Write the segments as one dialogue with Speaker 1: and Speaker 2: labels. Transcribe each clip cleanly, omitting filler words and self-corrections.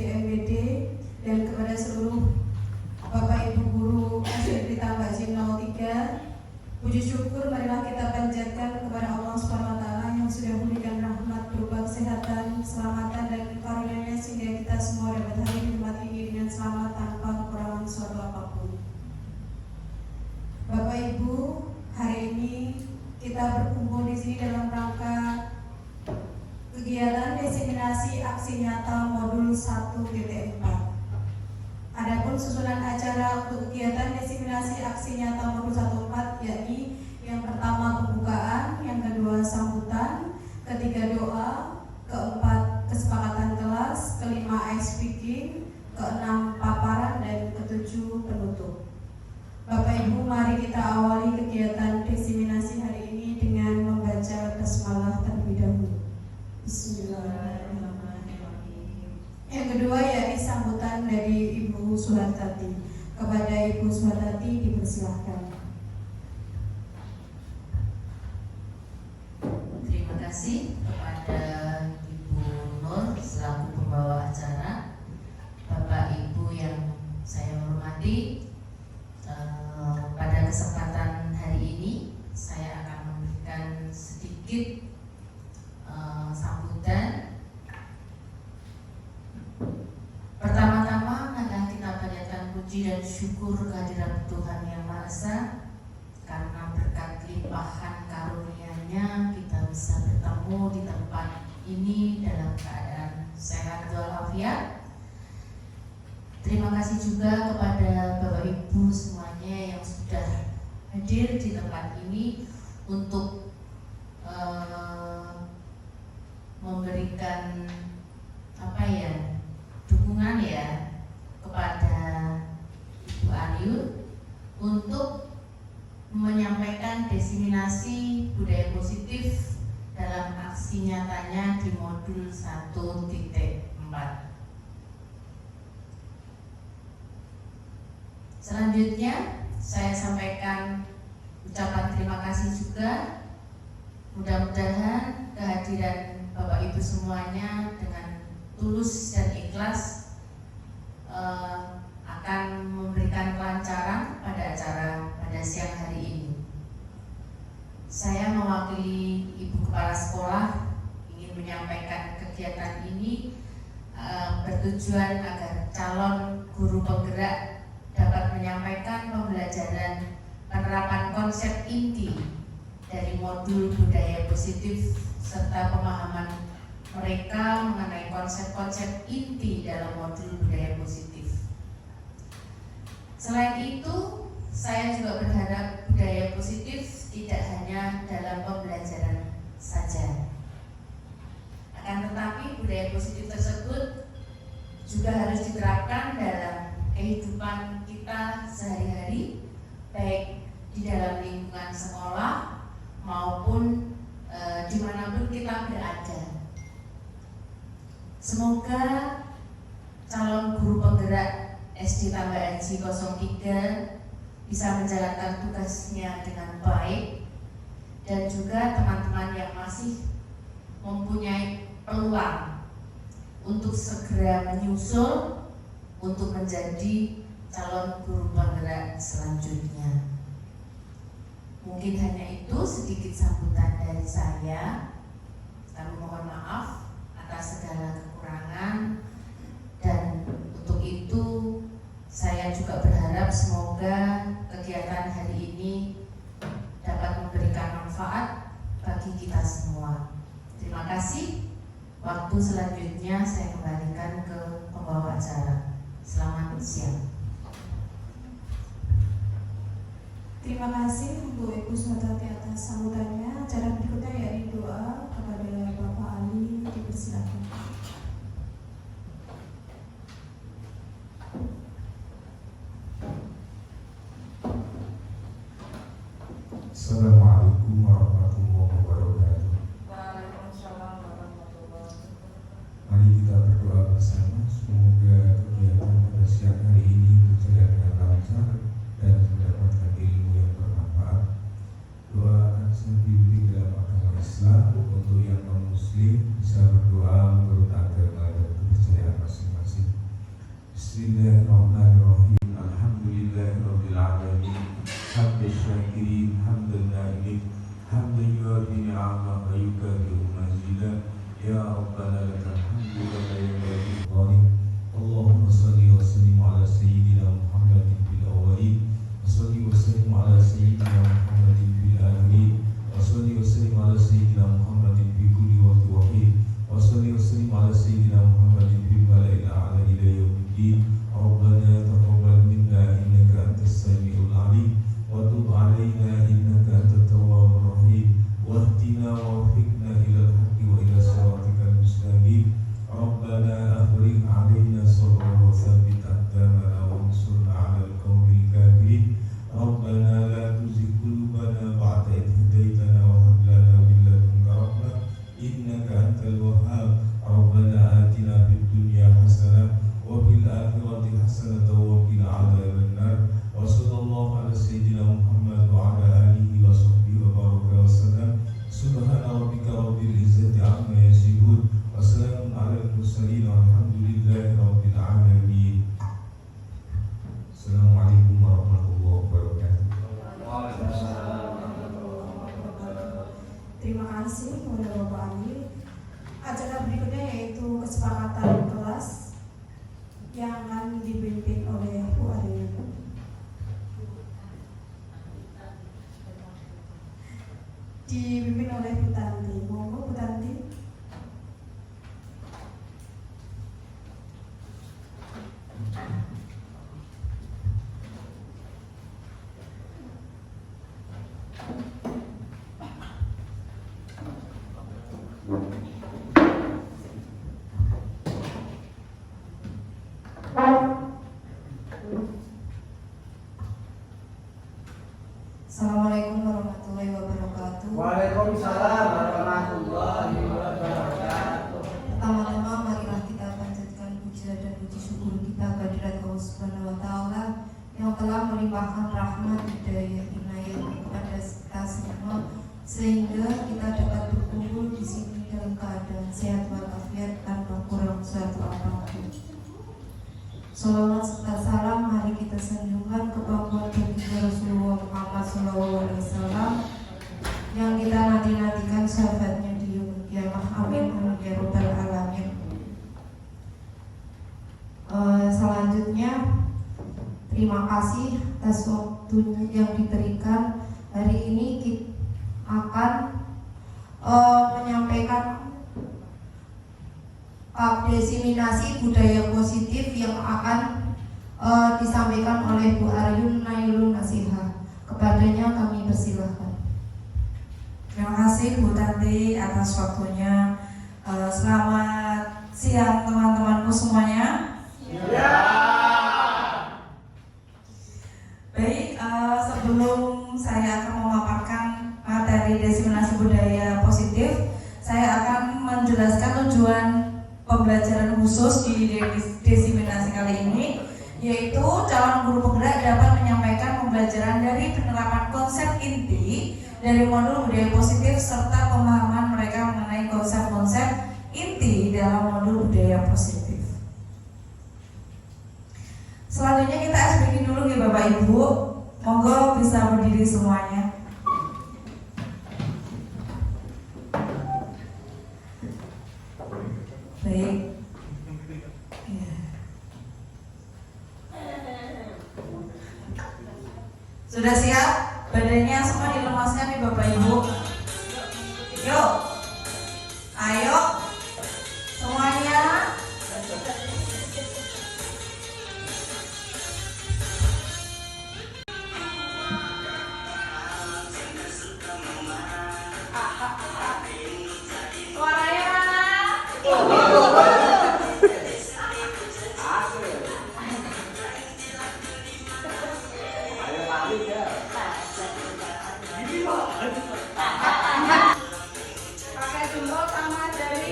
Speaker 1: SDMBD dan kepada seluruh Bapak Ibu Guru SD Tambak Jim 03. Puji syukur marilah kita panjatkan kepada Allah SWT yang sudah memberikan rahmat berupa kesehatan, keselamatan dan karunia-Nya sehingga kita semua dapat hadir di tempat ini dengan selamat tanpa kekurangan suatu apapun. Bapak Ibu, hari ini kita berkumpul di sini dalam rangka kegiatan diseminasi aksi nyata modul 1.4. Adapun susunan acara untuk kegiatan diseminasi aksi nyata modul 1.4 yakni yang pertama pembukaan, yang kedua sambutan, ketiga doa, keempat kesepakatan kelas, kelima ice speaking, keenam paparan, dan ketujuh penutup. Bapak Ibu, mari kita awali kegiatan diseminasi hari ini dengan membaca basmalah terlebih dahulu. Bismillahirrahmanirrahim. Yang kedua yakni sambutan dari Ibu Suhartati. Kepada Ibu Suhartati dipersilahkan.
Speaker 2: Terima kasih kepada Ibu Nur selaku pembawa acara, Bapak Ibu yang saya hormati. Pada kesempatan hari ini saya akan memberikan sedikit sambutan. Pertama-tama adalah kita panjatkan puji dan syukur kehadirat Tuhan Yang Maha Esa, karena berkat limpahan karunia-Nya kita bisa bertemu di tempat ini dalam keadaan sehat walafiat. Terima kasih juga kepada Bapak Ibu semuanya yang sudah hadir di tempat ini untuk memberikan dukungan kepada Ibu Ayu untuk menyampaikan diseminasi budaya positif dalam aksi nyatanya di modul 1.4. Selanjutnya saya sampaikan ucapan terima kasih juga. Mudah-mudahan kehadiran Bapak Ibu semuanya dengan tulus dan ikhlas akan memberikan kelancaran pada acara pada siang hari ini. Saya mewakili Ibu Kepala Sekolah ingin menyampaikan kegiatan ini bertujuan agar calon guru penggerak dapat menyampaikan pembelajaran penerapan konsep inti dari modul budaya positif serta pemahaman mereka mengenai konsep-konsep inti dalam modul budaya positif. Selain itu, saya juga berharap budaya positif tidak hanya dalam pembelajaran saja. Akan tetapi budaya positif tersebut juga harus diterapkan dalam kehidupan kita sehari-hari, baik di dalam lingkungan sekolah maupun dimanapun kita berada. Semoga calon guru penggerak SD Tambak Haji 03 bisa menjalankan tugasnya dengan baik, dan juga teman-teman yang masih mempunyai peluang untuk segera menyusul untuk menjadi calon guru penggerak selanjutnya. Mungkin hanya itu sedikit sambutan dari saya. Kami mohon maaf atas segala kekurangan, dan untuk itu saya juga berharap semoga kegiatan hari ini dapat memberikan manfaat bagi kita semua. Terima kasih. Waktu selanjutnya saya kembalikan ke pembawa acara. Selamat siang.
Speaker 1: Terima kasih untuk Ibu Suhartati atas sambutannya. Acara berikutnya yakni doa kepada Bapak Ali, dipersilakan.
Speaker 3: Assalamualaikum warahmatullahi wabarakatuh.
Speaker 4: Waalaikumsalam warahmatullahi wabarakatuh.
Speaker 3: Mari kita berdoa bersama, semoga kegiatan pada siang hari ini berjalan dengan lancar dan mendapatkan ilmu yang bermanfaat. Doa akan selalu dibimbing dalam agama Islam. Untuk yang non-muslim bisa berdoa menurut agama dan kepercayaan masing-masing. Bismillahirrahmanirrahim. Alhamdulillahirabbil alamin. Hamdan syakirin, hamdan na'imin, hamdan yuafi ni'amah wa yukafi'u mazida. Ya Rabbana lakal hamdu wa la yanbaghi li Allahumma salli wa sallim ala sayyidina Muhammadin fil awwalin wa salli wa sallim ala sayyidina Muhammadin fil akhirin wa salli wa sallim ala sayyidina Muhammadin fi kulli waqtin wa hin wa salli wa sallim ala sayyidina Muhammadin fil mala'il a'la ila yaumiddin. Rabbana taqabbal minna innaka antas samiul alim wa tub 'alaina innaka antat tawwabur rahim wahdina wa waffiqna ila al-haqqi wa ila siratikal mustaqim. Rabbana afrigh 'alaina sabran wa tsabbit aqdamana wansurna 'alal qaumil kafirin. Rabbana la tuzigh qulubana ba'da idh hadaytana wa hab lana min ladunka rahmah innaka antal wahhab. Rabbana atina fid dunya hasanah wa fil akhirati hasanah wa qina 'adzaban nar. Wa sallallahu ala sayyidina Muhammad wa ala alihi wa sahbihi wa baraka wa sallam. Subhana rabbika rabbil izzati amma yasifun wa salamun alal mursalin walhamdulillahi rabbil alamin. Assalamualaikum warahmatullahi wabarakatuh.
Speaker 1: Terima kasih kepada Bapak Ali. Acara berikutnya yaitu kesepakatan kelas yang akan dipimpin oleh Bu Arya. Dipimpin oleh Bu Tanti. Monggo Bu Tanti.
Speaker 5: Assalamualaikum warahmatullahi wabarakatuh.
Speaker 4: Waalaikumsalam warahmatullahi wabarakatuh.
Speaker 5: Pertama-tama marilah kita panjatkan puja dan puji syukur kita kehadirat Allah Subhanahu wa taala yang telah melimpahkan rahmat, hidayah, inayah kepada kita semua sehingga kita dapat berkumpul di sini dalam keadaan sehat walafiat tanpa kurang suatu apapun. Salawat serta salam mari kita sanjungkan kepada baginda Rasulullah Muhammad SAW yang kita nanti-nantikan syafaatnya di yaumul qiyamah. Amin amin ya rabbal alamin. Selanjutnya terima kasih atas waktu yang diberikan. Hari ini kita akan menyampaikan diseminasi budaya positif yang akan disampaikan oleh Bu Aryun Nailun Nasihah. Kepadanya kami persilahkan.
Speaker 6: Terima kasih Bu Tanti atas waktunya. Selamat siang teman-temanku semuanya.
Speaker 4: Ya.
Speaker 6: Baik, sebelum saya akan memaparkan materi diseminasi budaya positif, saya akan menjelaskan tujuan pembelajaran khusus di diseminasi kali ini, yaitu calon guru penggerak dapat menyampaikan pembelajaran dari penerapan konsep inti dari modul budaya positif serta pemahaman mereka mengenai konsep-konsep inti dalam modul budaya positif. Selanjutnya kita SBK dulu ya Bapak Ibu. Monggo bisa berdiri semuanya. Baik. Ya. Sudah siap? Badannya semua dilemaskan nih Bapak Ibu. Yuk. Ayo. Semuanya. Suaranya mana? Pakai jempol sama jari.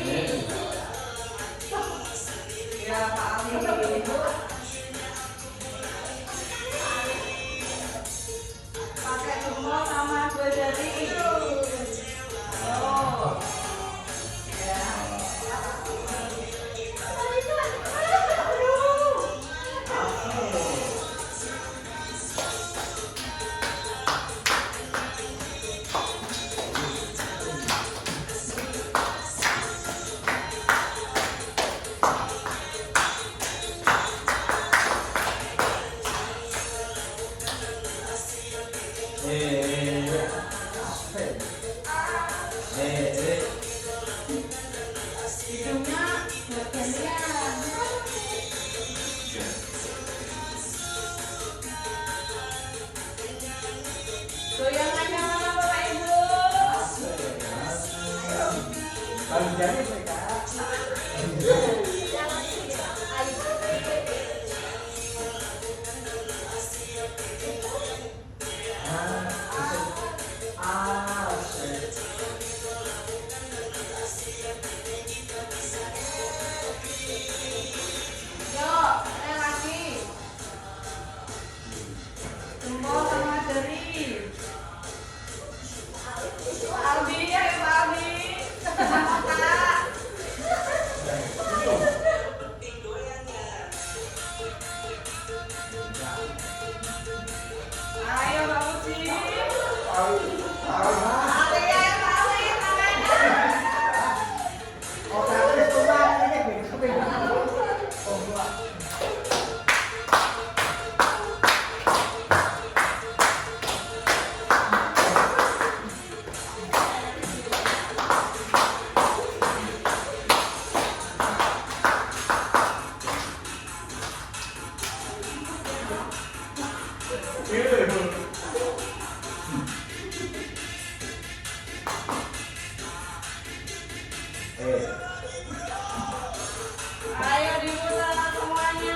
Speaker 6: Ayo dibuka semuanya.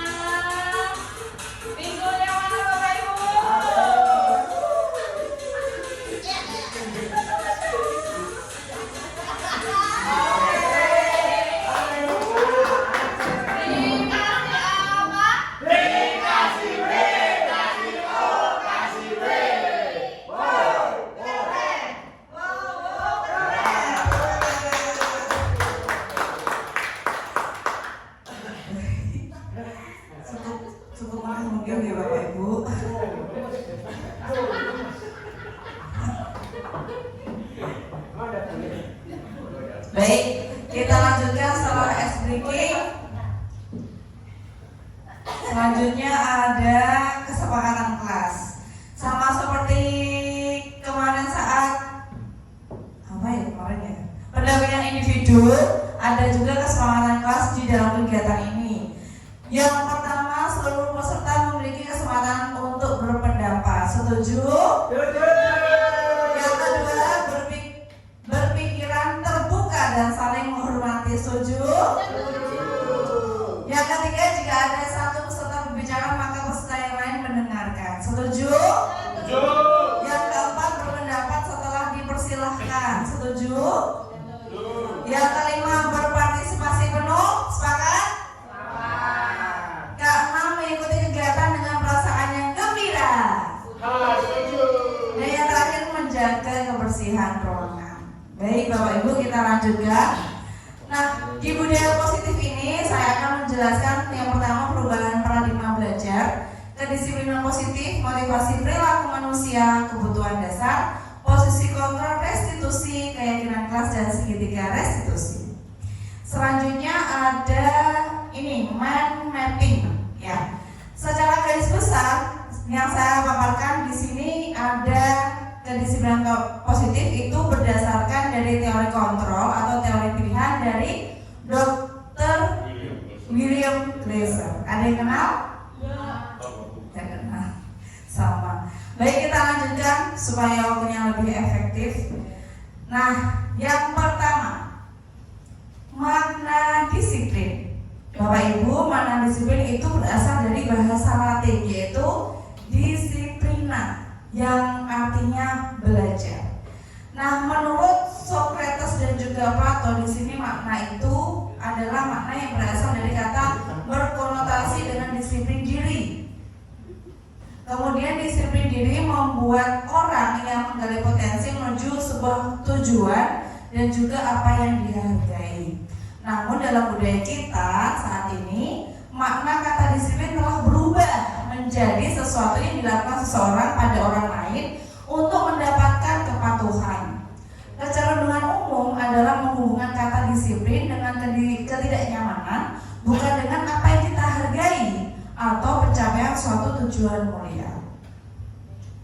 Speaker 6: Pinggulnya mana Bapak Ibu?
Speaker 7: Cukup makan mungkin ya Bapak Ibu.
Speaker 6: Baik, kita lanjutkan setelah ice breaking. Selanjutnya ada kesepakatan kelas. Sama seperti kemarin saat apa ya kemarin ya? Pendampingan individu, ada juga kesepakatan kelas di dalam kegiatan ini. Yang pertama, seluruh peserta memiliki kesempatan untuk berpendapat. Setuju? Yang kedua, berpikiran terbuka dan saling menghormati. Setuju? Yang ketiga, jika ada satu peserta berbicara maka peserta yang lain mendengarkan. Setuju? Yang keempat, berpendapat setelah dipersilahkan. Setuju? Yang kelima, berpartisipasi penuh. Sepakat? Keenam, mengikuti kegiatan dengan perasaan yang gembira. Dan yang terakhir, menjaga kebersihan ruangan. Baik Bapak Ibu, kita lanjutkan. Nah, di budaya positif ini saya akan menjelaskan yang pertama perubahan paradigma belajar, kedisiplinan positif, motivasi perilaku manusia, kebutuhan dasar, posisi kontrol restitusi, keyakinan kelas dan segitiga restitusi. Selanjutnya ada ini mind mapping ya. Secara garis besar yang saya paparkan di sini ada kedisiplinan positif itu berdasarkan dari teori kontrol atau teori pilihan dari Dr. William Glasser. Ada yang kenal? Tidak kenal. Sama. Baik, kita lanjutkan supaya waktunya lebih efektif. Nah, yang pertama, makna disiplin. Bapak Ibu, makna disiplin itu berasal dari bahasa Latin yaitu disiplina, yang artinya belajar. Nah, menurut Socrates dan juga Plato, di sini makna itu adalah makna yang berasal dari kata berkonotasi dengan disiplin diri. Kemudian disiplin diri membuat orang yang menggali potensi menuju sebuah tujuan dan juga apa yang dihargai. Namun dalam budaya kita saat ini, makna kata disiplin telah berubah menjadi sesuatu yang dilakukan seseorang pada orang lain untuk mendapatkan kepatuhan. Kecenderungan umum adalah menghubungkan kata disiplin dengan ketidaknyamanan, bukan dengan apa yang kita hargai atau pencapaian suatu tujuan mulia.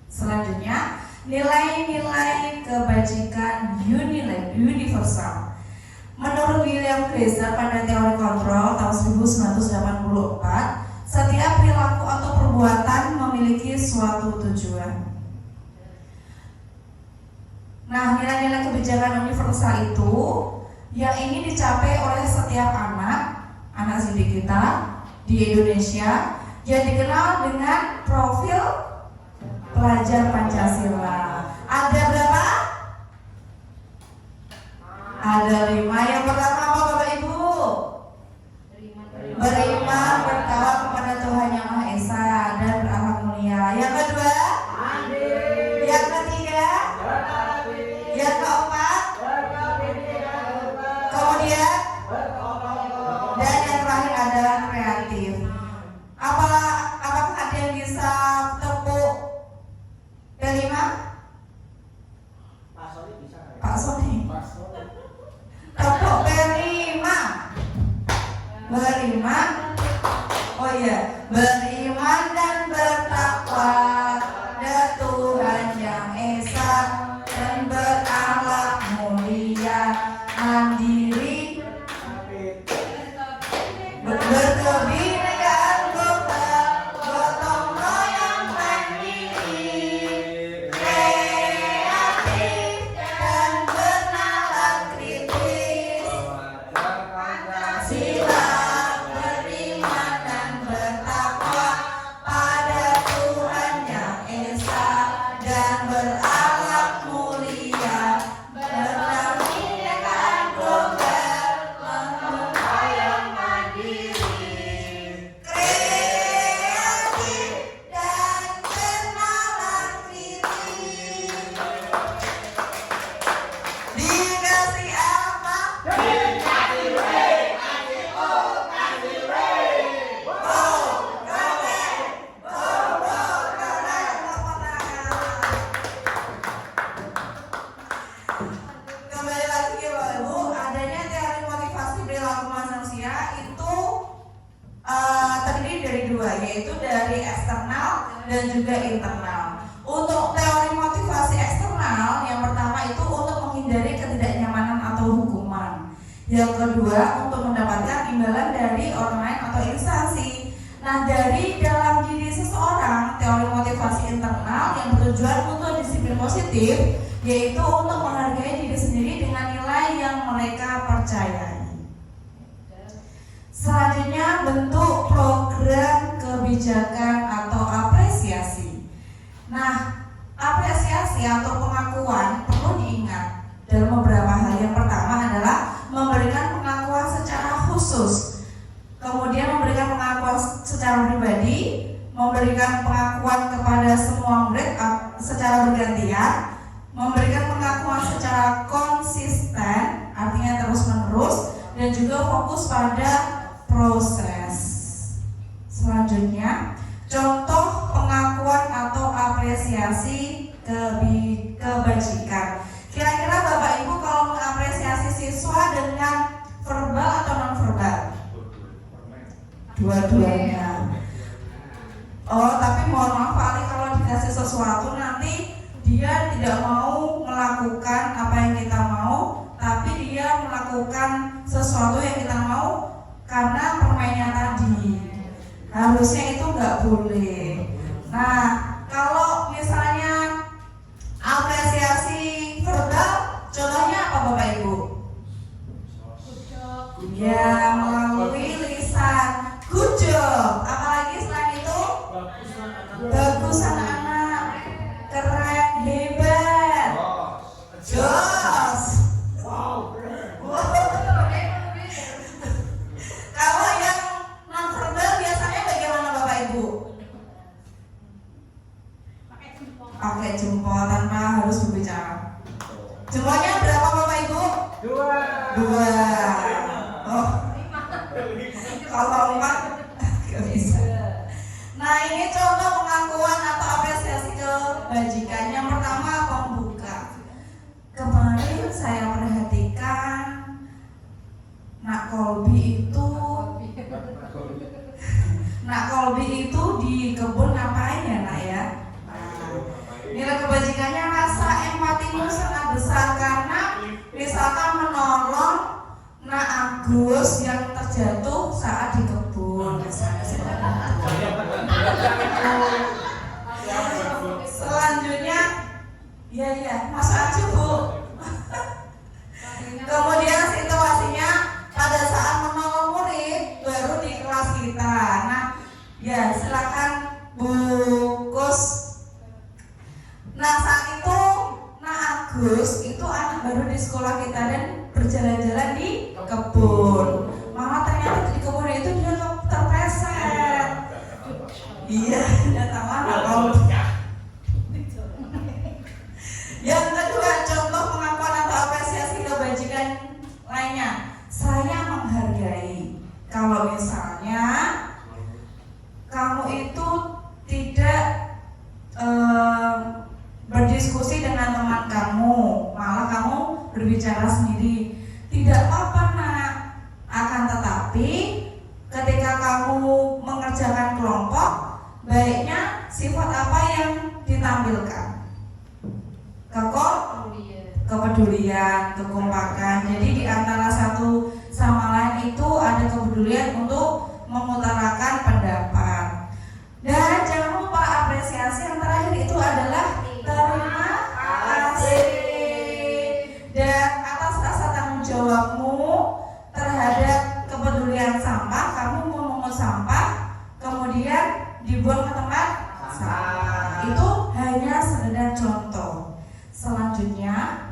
Speaker 6: Selanjutnya, nilai-nilai kebajikan universal. Menurut William Glasser pada teori kontrol tahun 1984, setiap perilaku atau perbuatan memiliki suatu tujuan. Nah, nilai-nilai kebijakan universal itu yang ingin dicapai oleh setiap anak didik kita di Indonesia yang dikenal dengan profil pelajar Pancasila. Ada berapa? Ada 5. Yang pertama apa Bapak Ibu? Beriman, bertakwa kepada Tuhan Yang Maha Esa dan berakhlak mulia. Yang kedua? Yang ketiga? Yang keempat? Kemudian? Dan yang terakhir adalah kreatif. Apakah ada yang bisa tepuk kelima? iya, beriman dan bertakwa pada Tuhan yang esa dan berakhlak mulia, mandiri, berkebinekaan gotong royong mandiri, kreatif dan bernalar kritis, Pancasila, beriman dan bertakwa pada Tuhan yang esa dan berakhlak mulia, berkebinekaan gotong royong mandiri, kreatif dan bernalar kritis. Dikasih apa? Kembali lagi ya Bapak Ibu, adanya teori motivasi perilaku manusia itu terdiri dari dua, yaitu dari eksternal dan juga internal. Untuk teori motivasi eksternal, yang pertama itu untuk menghindari ketidaknyamanan atau hukuman. Yang kedua, untuk mendapatkan imbalan dari orang lain atau instansi. Nah, dari dalam diri seseorang, teori motivasi internal yang bertujuan untuk disiplin positif, yaitu untuk menghargai diri sendiri dengan nilai yang mereka percayai. Selanjutnya, bentuk program kebijakan atau apresiasi. Nah, apresiasi atau pengakuan perlu diingat dalam beberapa hal. Yang pertama adalah memberikan pengakuan secara khusus, kemudian memberikan pengakuan secara pribadi, memberikan pengakuan kepada semua murid secara bergantian, memberikan pengakuan secara konsisten, artinya terus-menerus, dan juga fokus pada proses. Selanjutnya, contoh pengakuan atau apresiasi kebajikan. Kira-kira Bapak Ibu kalau mengapresiasi siswa dengan verbal atau non verbal? Dua-duanya. Oh, tapi mohon maaf Pak Ali, kalau dikasih sesuatu nanti dia tidak mau melakukan apa yang kita mau, tapi dia melakukan sesuatu yang kita mau karena permainnya tadi. Harusnya itu nggak boleh. Nah, kalau misalnya apresiasi verbal, contohnya apa Bapak Ibu? Ya, melalui lisan. Good job. Apalagi selain itu? Bagus anak-anak. Keren, hebat. Jos. Kalau yang non verbal biasanya bagaimana Bapak Ibu? Pakai jempol tanpa harus berbicara. Jempolnya berapa Bapak Ibu? Dua. Oh. Kalau 4 gak bisa. Nah, ini contoh pengakuan atau apresiasi kebajikan. Yang pertama, pembuka. Kemarin saya perhatikan Nak Kolbi itu di kebun ngapain ya Nak ya? Nilai kebajikannya rasa empatimu sangat besar karena misalkan menolong Nak Agus yang terjatuh saat di kebun misalnya seperti itu. Selanjutnya, ya masuk aja Bu. Kemudian situasinya pada saat menolong murid baru di kelas kita. Nah, ya silakan Bu Kus. Nah, saat itu Nak Agus itu anak baru di sekolah kita dan berjalan-jalan di kebun. Malah ternyata di kebun itu dia terpleset. Iya, datang mana kalau. Yang kedua, contoh pengakuan atau apresiasi kebajikan lainnya. Saya menghargai kalau misalnya kamu itu tidak berdiskusi dengan teman kamu, malah kamu berbicara sendiri. Tidak apa-apa Nak, akan tetapi ketika kamu mengerjakan baiknya sifat apa yang ditampilkan? Kepedulian, kekompakan. Jadi di antara satu sama lain itu ada kepedulian untuk mengutarakan pendapat. Dan jangan lupa apresiasi yang terakhir itu adalah terima kasih. Dan atas rasa tanggung jawabmu terhadap kepedulian sampah, kamu memungut sampah kemudian dibuang ke tempat sampah. Itu hanya sekedar contoh. Selanjutnya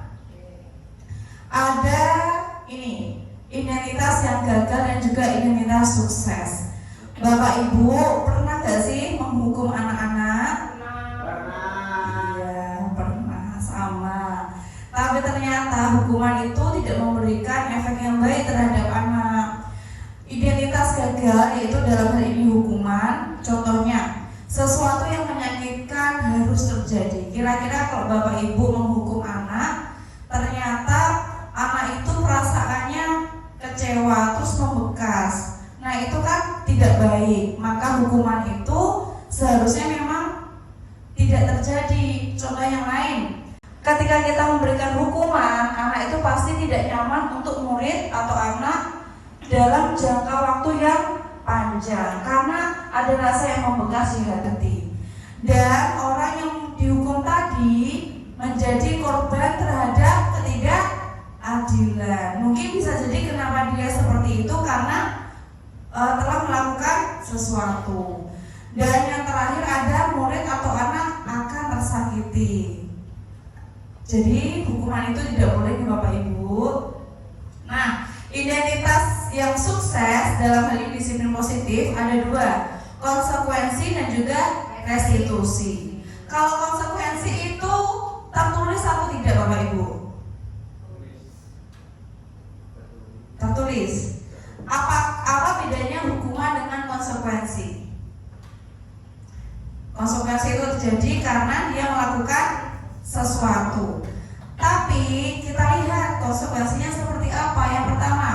Speaker 6: ada ini, identitas yang gagal dan juga identitas sukses. Bapak Ibu pernah gak sih menghukum anak-anak? Iya, pernah, sama. Tapi ternyata hukuman itu tidak memberikan efek yang baik terhadap anak. Identitas gagal yaitu dalam hal ini hukuman. Contohnya, sesuatu yang menyakitkan harus terjadi. Kira-kira kalau Bapak Ibu menghukum anak, ternyata anak itu perasaannya kecewa terus membekas. Nah itu kan tidak baik. Maka hukuman itu seharusnya memang tidak terjadi. Contoh yang lain, ketika kita memberikan hukuman, anak itu pasti tidak nyaman untuk murid atau anak dalam jangka waktu yang panjang karena ada rasa yang membekas di hati. Dan orang yang dihukum tadi menjadi korban terhadap ketidakadilan. Mungkin bisa jadi kenapa dia seperti itu karena telah melakukan sesuatu. Dan yang terakhir ada murid atau anak akan tersakiti. Jadi hukuman itu tidak boleh nih Bapak Ibu. Nah, identitas yang sukses dalam hal ini disiplin positif ada dua, konsekuensi dan juga restitusi. Kalau konsekuensi itu tertulis atau tidak Bapak Ibu? Tertulis. Apa bedanya hukuman dengan konsekuensi? Konsekuensi itu terjadi karena dia melakukan sesuatu. Tapi kita lihat konsekuensinya seperti apa. Yang pertama,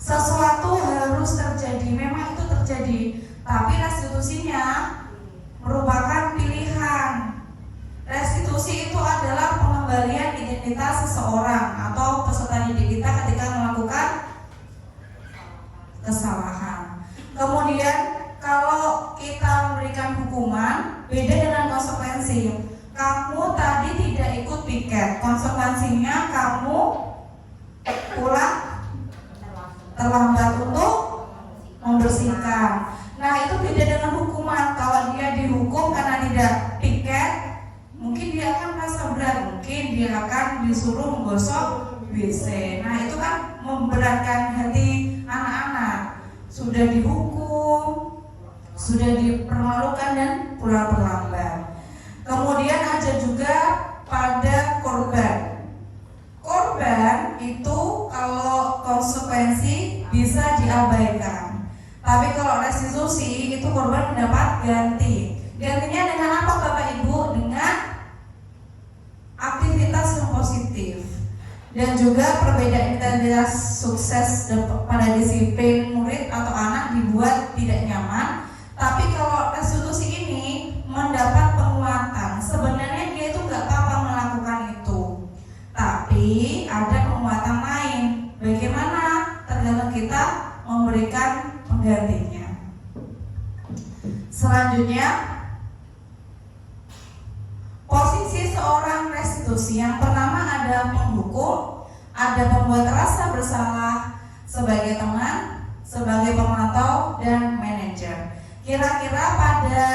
Speaker 6: sesuatu harus terjadi. Memang itu terjadi, tapi restitusinya merupakan pilihan. Restitusi itu adalah pengembalian identitas seseorang atau peserta didik kita ketika melakukan kesalahan. Kemudian kalau kita memberikan hukuman, beda dengan konsekuensi. Kamu tadi tidak ikut piket, konsekuensinya kamu pulang terlambat untuk membersihkan. Nah itu beda dengan hukuman. Kalau dia dihukum karena tidak piket, mungkin dia akan merasa berat, mungkin dia akan disuruh menggosok WC. Nah itu kan memberatkan hati anak-anak. Sudah dihukum, sudah dipermalukan dan pulang terlambat. Kemudian ada juga pada korban. Korban itu kalau konsekuensi bisa diabaikan. Tapi kalau restitusi itu korban mendapat ganti. Gantinya dengan apa Bapak Ibu? Dengan aktivitas yang positif. Dan juga perbedaan identitas sukses pada disiplin murid atau anak dibuat tidak nyaman. Tapi kalau restitusi ini mendapat penguatan. Sebenarnya dia itu nggak apa-apa melakukan itu, tapi ada penguatan lain. Bagaimana? Tergantung kita memberikan penggantinya. Selanjutnya, posisi seorang restitusi. Yang pertama ada penghukum, ada pembuat rasa bersalah sebagai teman, sebagai pemantau, dan manajer. Kira-kira pada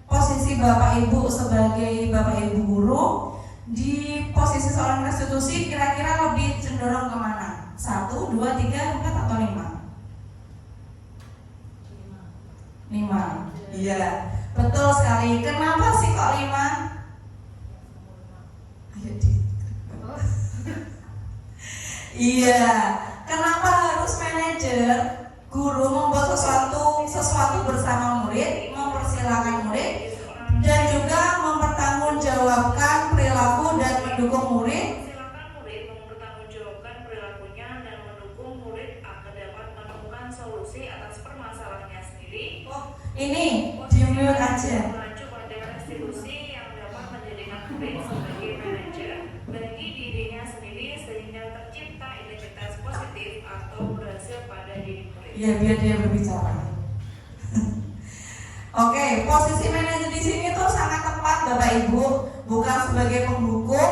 Speaker 6: posisi Bapak Ibu sebagai Bapak Ibu guru, di posisi seorang restitusi kira-kira lebih cenderung kemana? 1, 2, 3, 4 atau 5? 5. Iya, betul sekali. Kenapa sih kok 5? Ayo di. Iya, kenapa harus manajer? Guru membuat sesuatu bersama murid, mempersilahkan murid, dan juga mempertanggungjawabkan perilaku dan mendukung murid.
Speaker 8: Silakan murid mempertanggungjawabkan perilakunya dan mendukung murid agar dapat menemukan solusi atas permasalahannya sendiri.
Speaker 6: Oh, ini diem mute aja.
Speaker 8: mengacu pada restitusi yang dapat menjadikan murid sebagai manajer bagi dirinya sendiri sehingga tercipta identitas positif atau berhasil pada diri murid.
Speaker 6: Ya, biar dia berbicara. Oke, posisi manajer di sini tuh sangat tepat Bapak Ibu, bukan sebagai penghukum,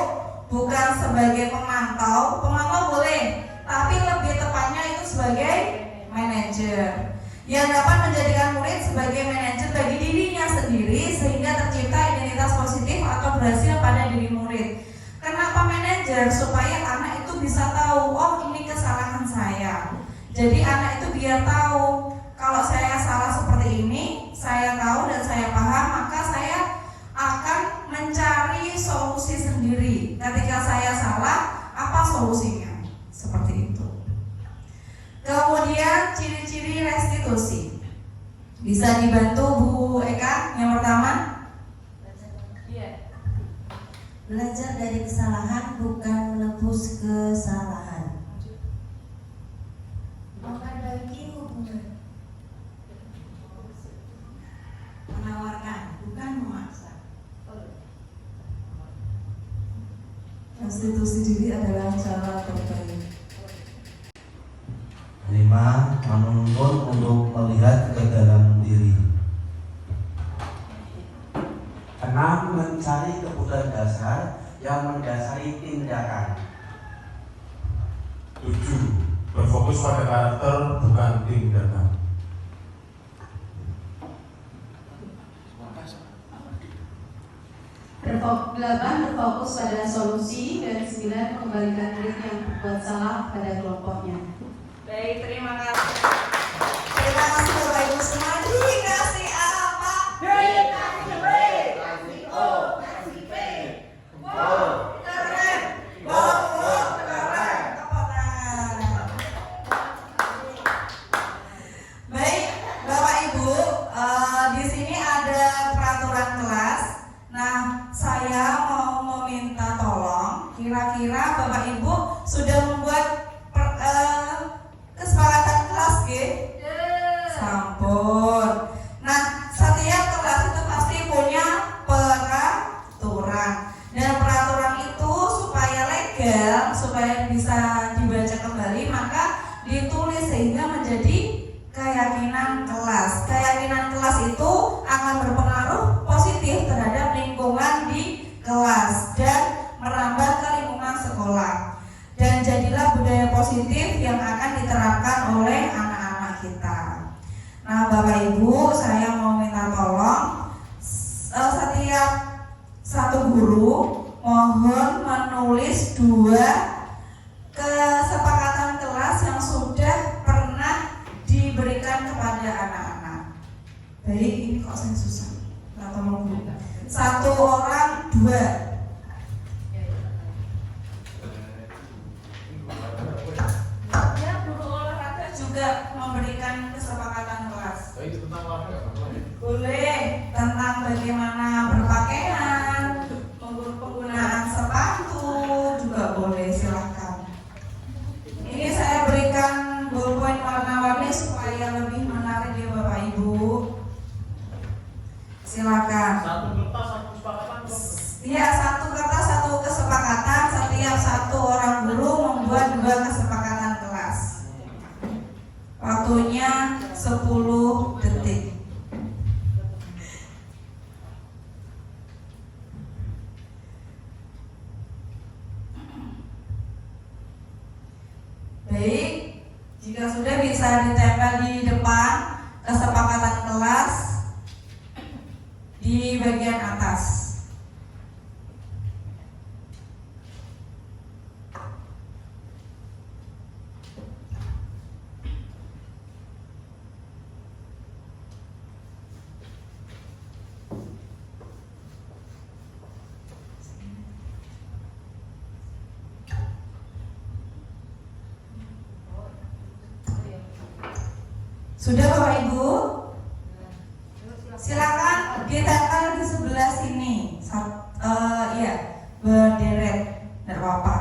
Speaker 6: bukan sebagai pemantau. Pemantau boleh, tapi lebih tepatnya itu sebagai manajer yang dapat menjadikan murid sebagai manajer bagi dirinya sendiri sehingga tercipta identitas positif atau berhasil pada diri murid. Kenapa manajer? Supaya anak itu bisa tahu, oh ini kesalahan saya. Jadi anak itu biar tahu, kalau saya salah seperti ini, saya tahu dan saya paham, maka saya akan mencari solusi sendiri. Ketika saya salah, apa solusinya? Seperti itu. Kemudian ciri-ciri restitusi. Bisa dibantu Bu Eka yang pertama?
Speaker 9: Belajar dari kesalahan bukan menebus kesalahan.
Speaker 5: Memperbaiki hubungan.
Speaker 7: Menawarkan, bukan memaksa.
Speaker 6: Restitusi diri adalah cara terbaik.
Speaker 4: 5. Menuntun untuk melihat ke dalam diri. 6. Mencari kebutuhan dasar yang mendasari tindakan.
Speaker 3: 7. Berfokus pada karakter bukan tindakan.
Speaker 1: 8. Berfokus pada solusi. Dan 9. Mengembalikan murid yang berbuat salah pada kelompoknya.
Speaker 6: Baik, terima kasih. Terima kasih Bapak Ibu semua. Dikasih apa?
Speaker 4: Dikasih B, kasih O, kasih P.
Speaker 6: Wow, keren. Wow, keren. Tepuk tangan. Baik, Bapak Ibu, di sini ada peraturan kelas. Nah, saya mau meminta tolong, kira-kira Bapak Ibu sudah membuat kesepakatan kelas, sampun. Nah, setiap kelas itu pasti punya peraturan. Dan peraturan itu supaya legal, supaya bisa dibaca kembali, maka ditulis sehingga menjadi keyakinan kelas. Keyakinan kelas itu akan berpengaruh positif terhadap lingkungan di kelas dan merambah ke lingkungan sekolah. Dan jadilah budaya positif yang akan diterapkan oleh anak-anak kita. Nah, Bapak Ibu, saya mau minta tolong setiap satu guru mohon menulis 2 kesepakatan kelas yang sudah pernah diberikan kepada anak-anak. Baik, ini kok saya susah. Nah, tolong Bu. 1 orang 2. Ya, guru olahraga juga memberikan kesepakatan kelas. Boleh, tentang bagaimana berpakaian, penggunaan sepatu juga boleh, silahkan. Ini saya berikan ballpoint warna-warni supaya lebih menarik ya Bapak Ibu. Silakan.
Speaker 4: Satu kertas, satu kesepakatan.
Speaker 6: Iya, 1 kertas 1 kesepakatan. Setiap 1 orang guru membuat 2 kesepakatan kelas. Waktunya 10 detik. Baik, jika sudah bisa ditempel di depan kesepakatan kelas di bagian atas. Sudah Bapak Ibu? Silakan ditempel di sebelah sini. Iya, berderet, tidak apa-apa.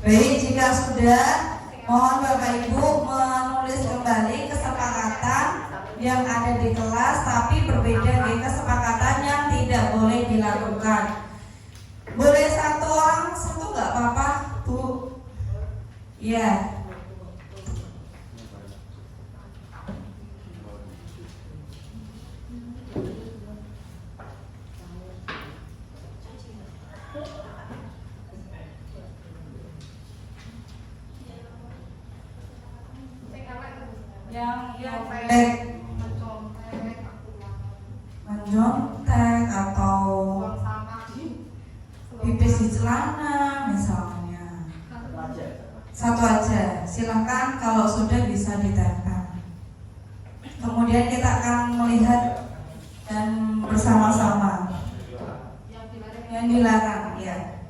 Speaker 6: Baik, jika sudah, mohon Bapak Ibu menulis kembali kesepakatan yang ada di kelas, tapi berbeda dengan kesepakatan yang tidak boleh dilakukan. Boleh satu orang satu nggak apa-apa, Bu? Iya. Yang mencontek atau pipis di celana misalnya. Satu aja, silahkan kalau sudah bisa ditempel. Kemudian kita akan melihat dan bersama-sama yang dilarang, ya.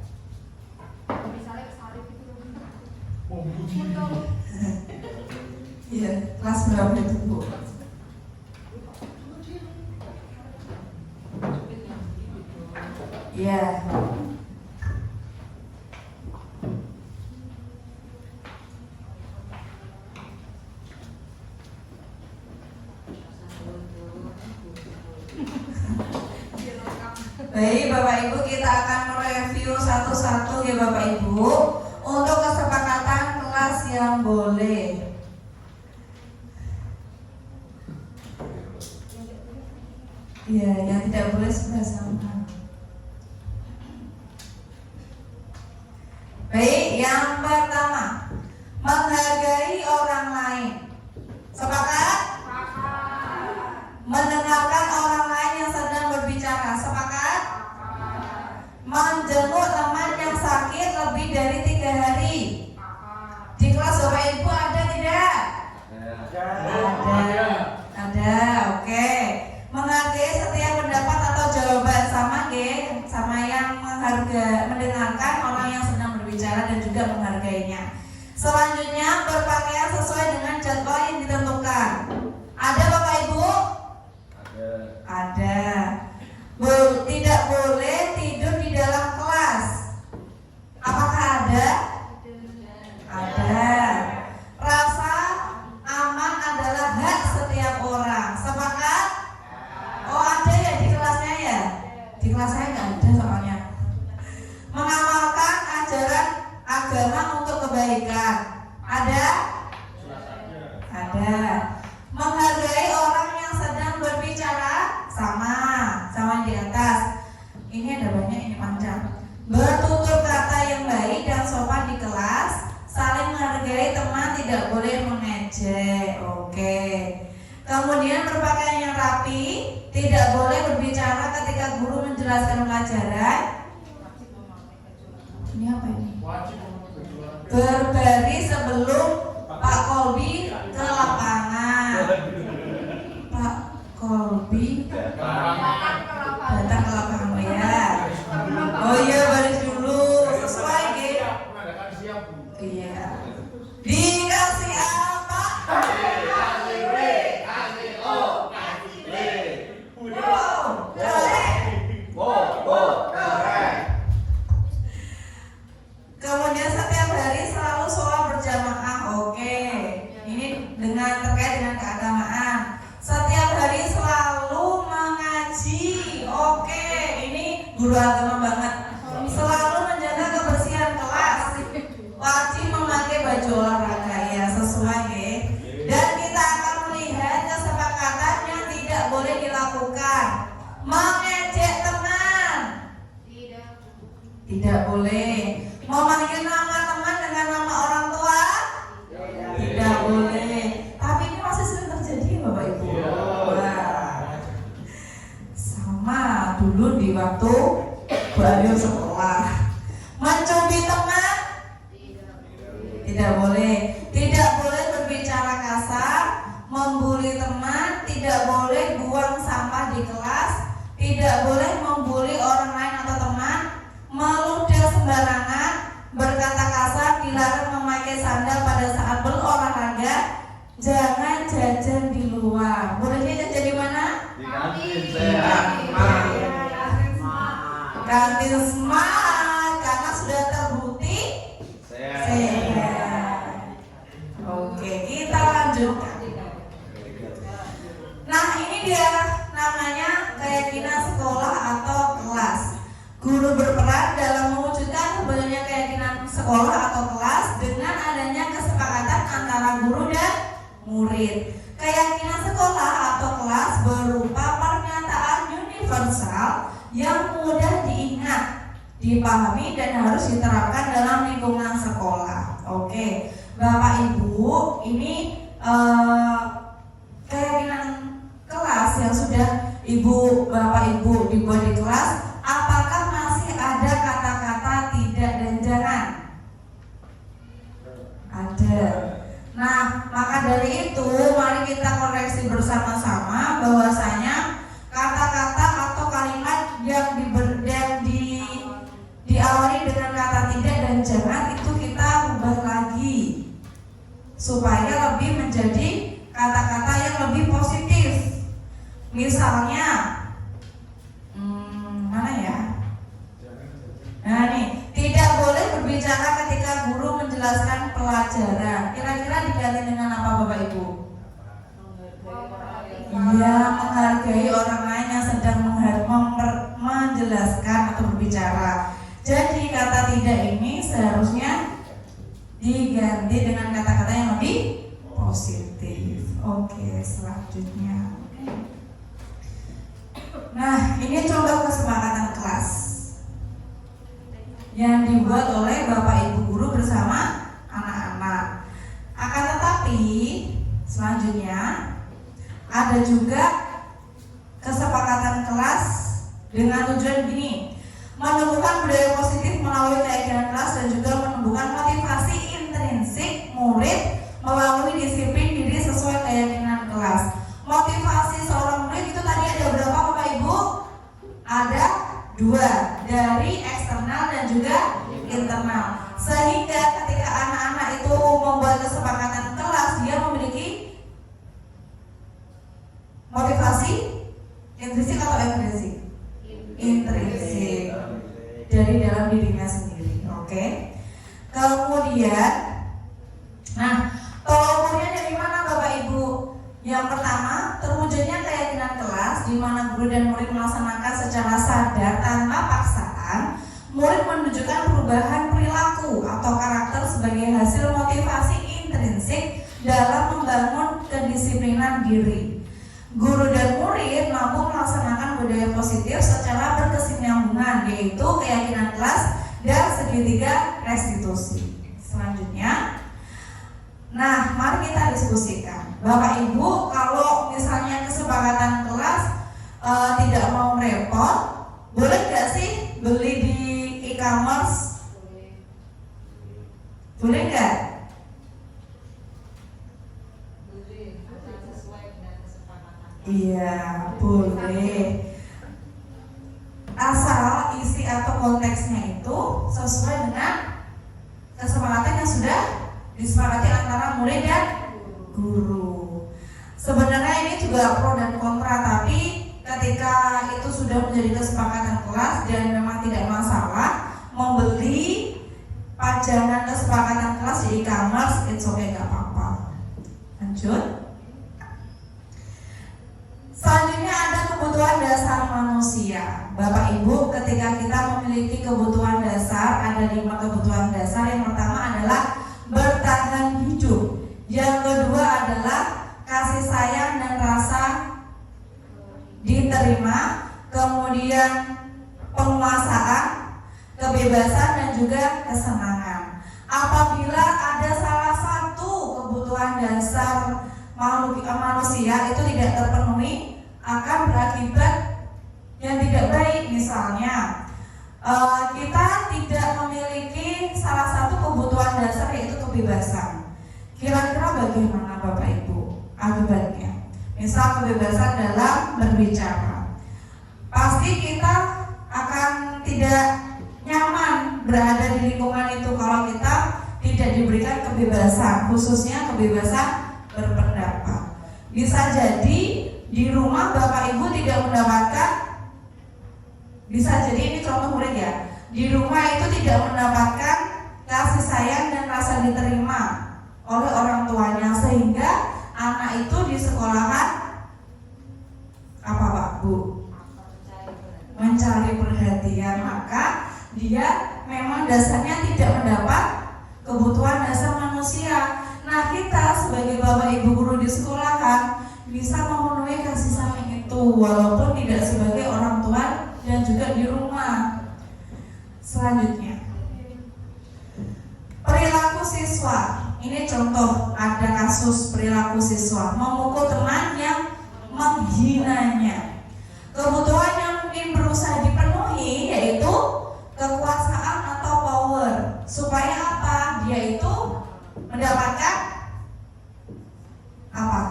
Speaker 6: Iya, kelas berapa itu, Bu? Iya. Baik, Bapak Ibu, kita akan mereview satu-satu ya Bapak Ibu untuk kesepakatan kelas yang boleh. Iya, yang tidak boleh sebelah sama. Baik, yang pertama, menghargai orang lain. Sepakat? Mendengarkan orang lain yang sedang berbicara. Sepakat? Menjenguk teman yang sakit lebih dari 3 hari. Di kelas Bapak Ibu ada tidak? Ada, oke. Menghargai setiap pendapat atau jawaban, sama sama yang mendengarkan orang yang sedang berbicara dan juga menghargainya. Selanjutnya, berpakaian sesuai dengan jadwal yang ditentukan. Ada Bapak Ibu? Ada. Tidak boleh tidur di dalam kelas. Apakah ada? Ada. Rasa aman adalah hak setiap orang. Sepakat? Oh, ada ya di kelasnya ya? Di kelas saya nggak ada soalnya. Mengamalkan ajaran agama untuk kebaikan. Ada? Ada. Menghargai orang yang sedang berbicara, sama yang di atas. Ini ada banyak, ini panjang. Bertutur kata yang baik dan sopan di kelas. Saling menghargai teman, tidak boleh mengejek. Oke. Kemudian berpakaian yang rapi, tidak boleh berbicara ketika guru menjelaskan pelajaran. Ini apa ini? Berbaris sebelum Pak Kolbi ke lapangan. Pak Kolbi datang ke lapangan ya. Oh iya, baris dulu sesuai gitu. Iya. Dikasih apa? Kemudian setiap hari selalu sholat berjamaah. Oke. Ini terkait dengan keagamaan. Setiap hari selalu mengaji. Oke. Ini guru agama banget. Selalu menjaga kebersihan kelas. Wajib memakai baju olahraga, ya, sesuai ya. Dan kita akan melihat kesepakatan yang tidak boleh dilakukan. Mengejek teman. Tidak boleh. Memanggil nama teman dengan nama orang tua? Tidak boleh. Tapi ini masih sering terjadi Bapak Ibu. Wah. Sama dulu di waktu baru sekolah. Mencubit teman? Tidak boleh. Tidak boleh berbicara kasar, membuli teman, tidak boleh buang sampah di kelas. tidak boleh membuli orang lain atau teman, meludah sembarangan, berkata kasar, dilarang memakai sandal pada saat berolahraga, jangan jajan di luar. Bolehnya jajan di mana?
Speaker 4: Di kantin sehat,
Speaker 6: Kantin Smart, karena sudah terbukti sehat. Oke, kita lanjutkan. Nah, ini dia namanya keyakinan sekolah atau kelas. Guru berperan dalam mewujudkan sebenarnya keyakinan sekolah atau kelas dengan adanya kesepakatan antara guru dan murid. Keyakinan sekolah atau kelas berupa pernyataan universal yang mudah diingat, dipahami, dan harus diterapkan dalam lingkungan sekolah. Oke, Bapak Ibu, ini keyakinan kelas yang sudah Bapak Ibu dibuat di kelas. Apakah masih ada kata-kata tidak dan jangan? Ada. Nah, maka dari itu mari kita koreksi bersama-sama bahwasanya kata-kata atau kalimat yang diawali dengan kata tidak dan jangan itu kita ubah lagi supaya lebih menjadi kata-kata yang lebih positif. Misalnya, mana ya? Nah nih, tidak boleh berbicara ketika guru menjelaskan pelajaran. Kira-kira diganti dengan apa Bapak Ibu? Iya, menghargai orang lain yang sedang menjelaskan atau berbicara. Jadi kata tidak ini seharusnya diganti dengan kata-kata yang lebih positif. Oke, selanjutnya. Nah, ini contoh kesepakatan kelas yang dibuat oleh Bapak Ibu guru bersama anak-anak. Akan tetapi selanjutnya ada juga kesepakatan kelas dengan tujuan gini, menumbuhkan budaya positif melalui keyakinan kelas dan juga menumbuhkan motivasi intrinsik murid melalui disiplin diri sesuai keyakinan kelas. Motivasi seorang murid itu tadi ada berapa Bapak Ibu? Ada 2, dari eksternal dan juga internal. Sehingga ketika anak-anak itu membuat kesepakatan kelas, dia memiliki motivasi intrinsik atau ekstrinsik? Intrinsik dari dalam dirinya sendiri. Oke. Kemudian, nah, tolak ukurnya dari mana Bapak Ibu? Yang pertama, terwujudnya keyakinan kelas di mana guru dan murid melaksanakan secara sadar tanpa paksaan. Murid menunjukkan perubahan perilaku atau karakter sebagai hasil motivasi intrinsik dalam membangun kedisiplinan diri. Guru dan murid mampu melaksanakan budaya positif secara berkesinambungan, yaitu keyakinan kelas dan segitiga restitusi. Selanjutnya, nah, mari kita diskusikan. Bapak Ibu, kalau misalnya kesepakatan kelas tidak mau repot, boleh nggak sih beli di e-commerce? Boleh nggak? Iya, boleh. Asal isi atau konteksnya itu sesuai dengan kesepakatan yang sudah disepakati antara murid dan guru. Sebenarnya ini juga pro dan kontra, tapi ketika itu sudah menjadi kesepakatan kelas dan memang tidak masalah membeli pajangan kesepakatan kelas di e-commerce, it's okay, gak apa-apa. Lanjut. Selanjutnya ada kebutuhan dasar manusia. Bapak Ibu, ketika kita memiliki kebutuhan dasar, ada 5 kebutuhan dasar. Yang pertama adalah bertahan hidup. Yang kedua adalah kasih sayang dan rasa diterima. Kemudian penguasaan, kebebasan, dan juga kesenangan. Apabila ada salah satu kebutuhan dasar manusia itu tidak terpenuhi, akan berakibat yang tidak baik. Misalnya kita tidak memiliki salah satu kebutuhan dasar, yaitu kebebasan. Kira-kira bagaimana Bapak Ibu akibatnya? Misal kebebasan dalam berbicara, pasti pasti kita akan tidak nyaman berada di lingkungan itu kalau kita tidak diberikan kebebasan, khususnya kebebasan berpendapat. Bisa jadi di rumah Bapak Ibu tidak mendapatkan, bisa jadi ini contoh murid ya, di rumah itu tidak mendapatkan kasih sayang dan rasa diterima oleh orang tuanya, sehingga anak itu di sekolahan apa Pak Bu? Mencari perhatian, maka dia memang dasarnya tidak mendapat kebutuhan dasar manusia. Nah, kita sebagai Bapak Ibu guru di sekolahan bisa memenuhi kasih sayang itu walaupun tidak sebagai orang tua dan juga di rumah. Selanjutnya, perilaku siswa. Ini contoh, ada kasus perilaku siswa memukul teman yang menghinanya. Kebutuhan yang mungkin berusaha dipenuhi yaitu kekuasaan atau power. Supaya apa? Dia itu mendapatkan apa?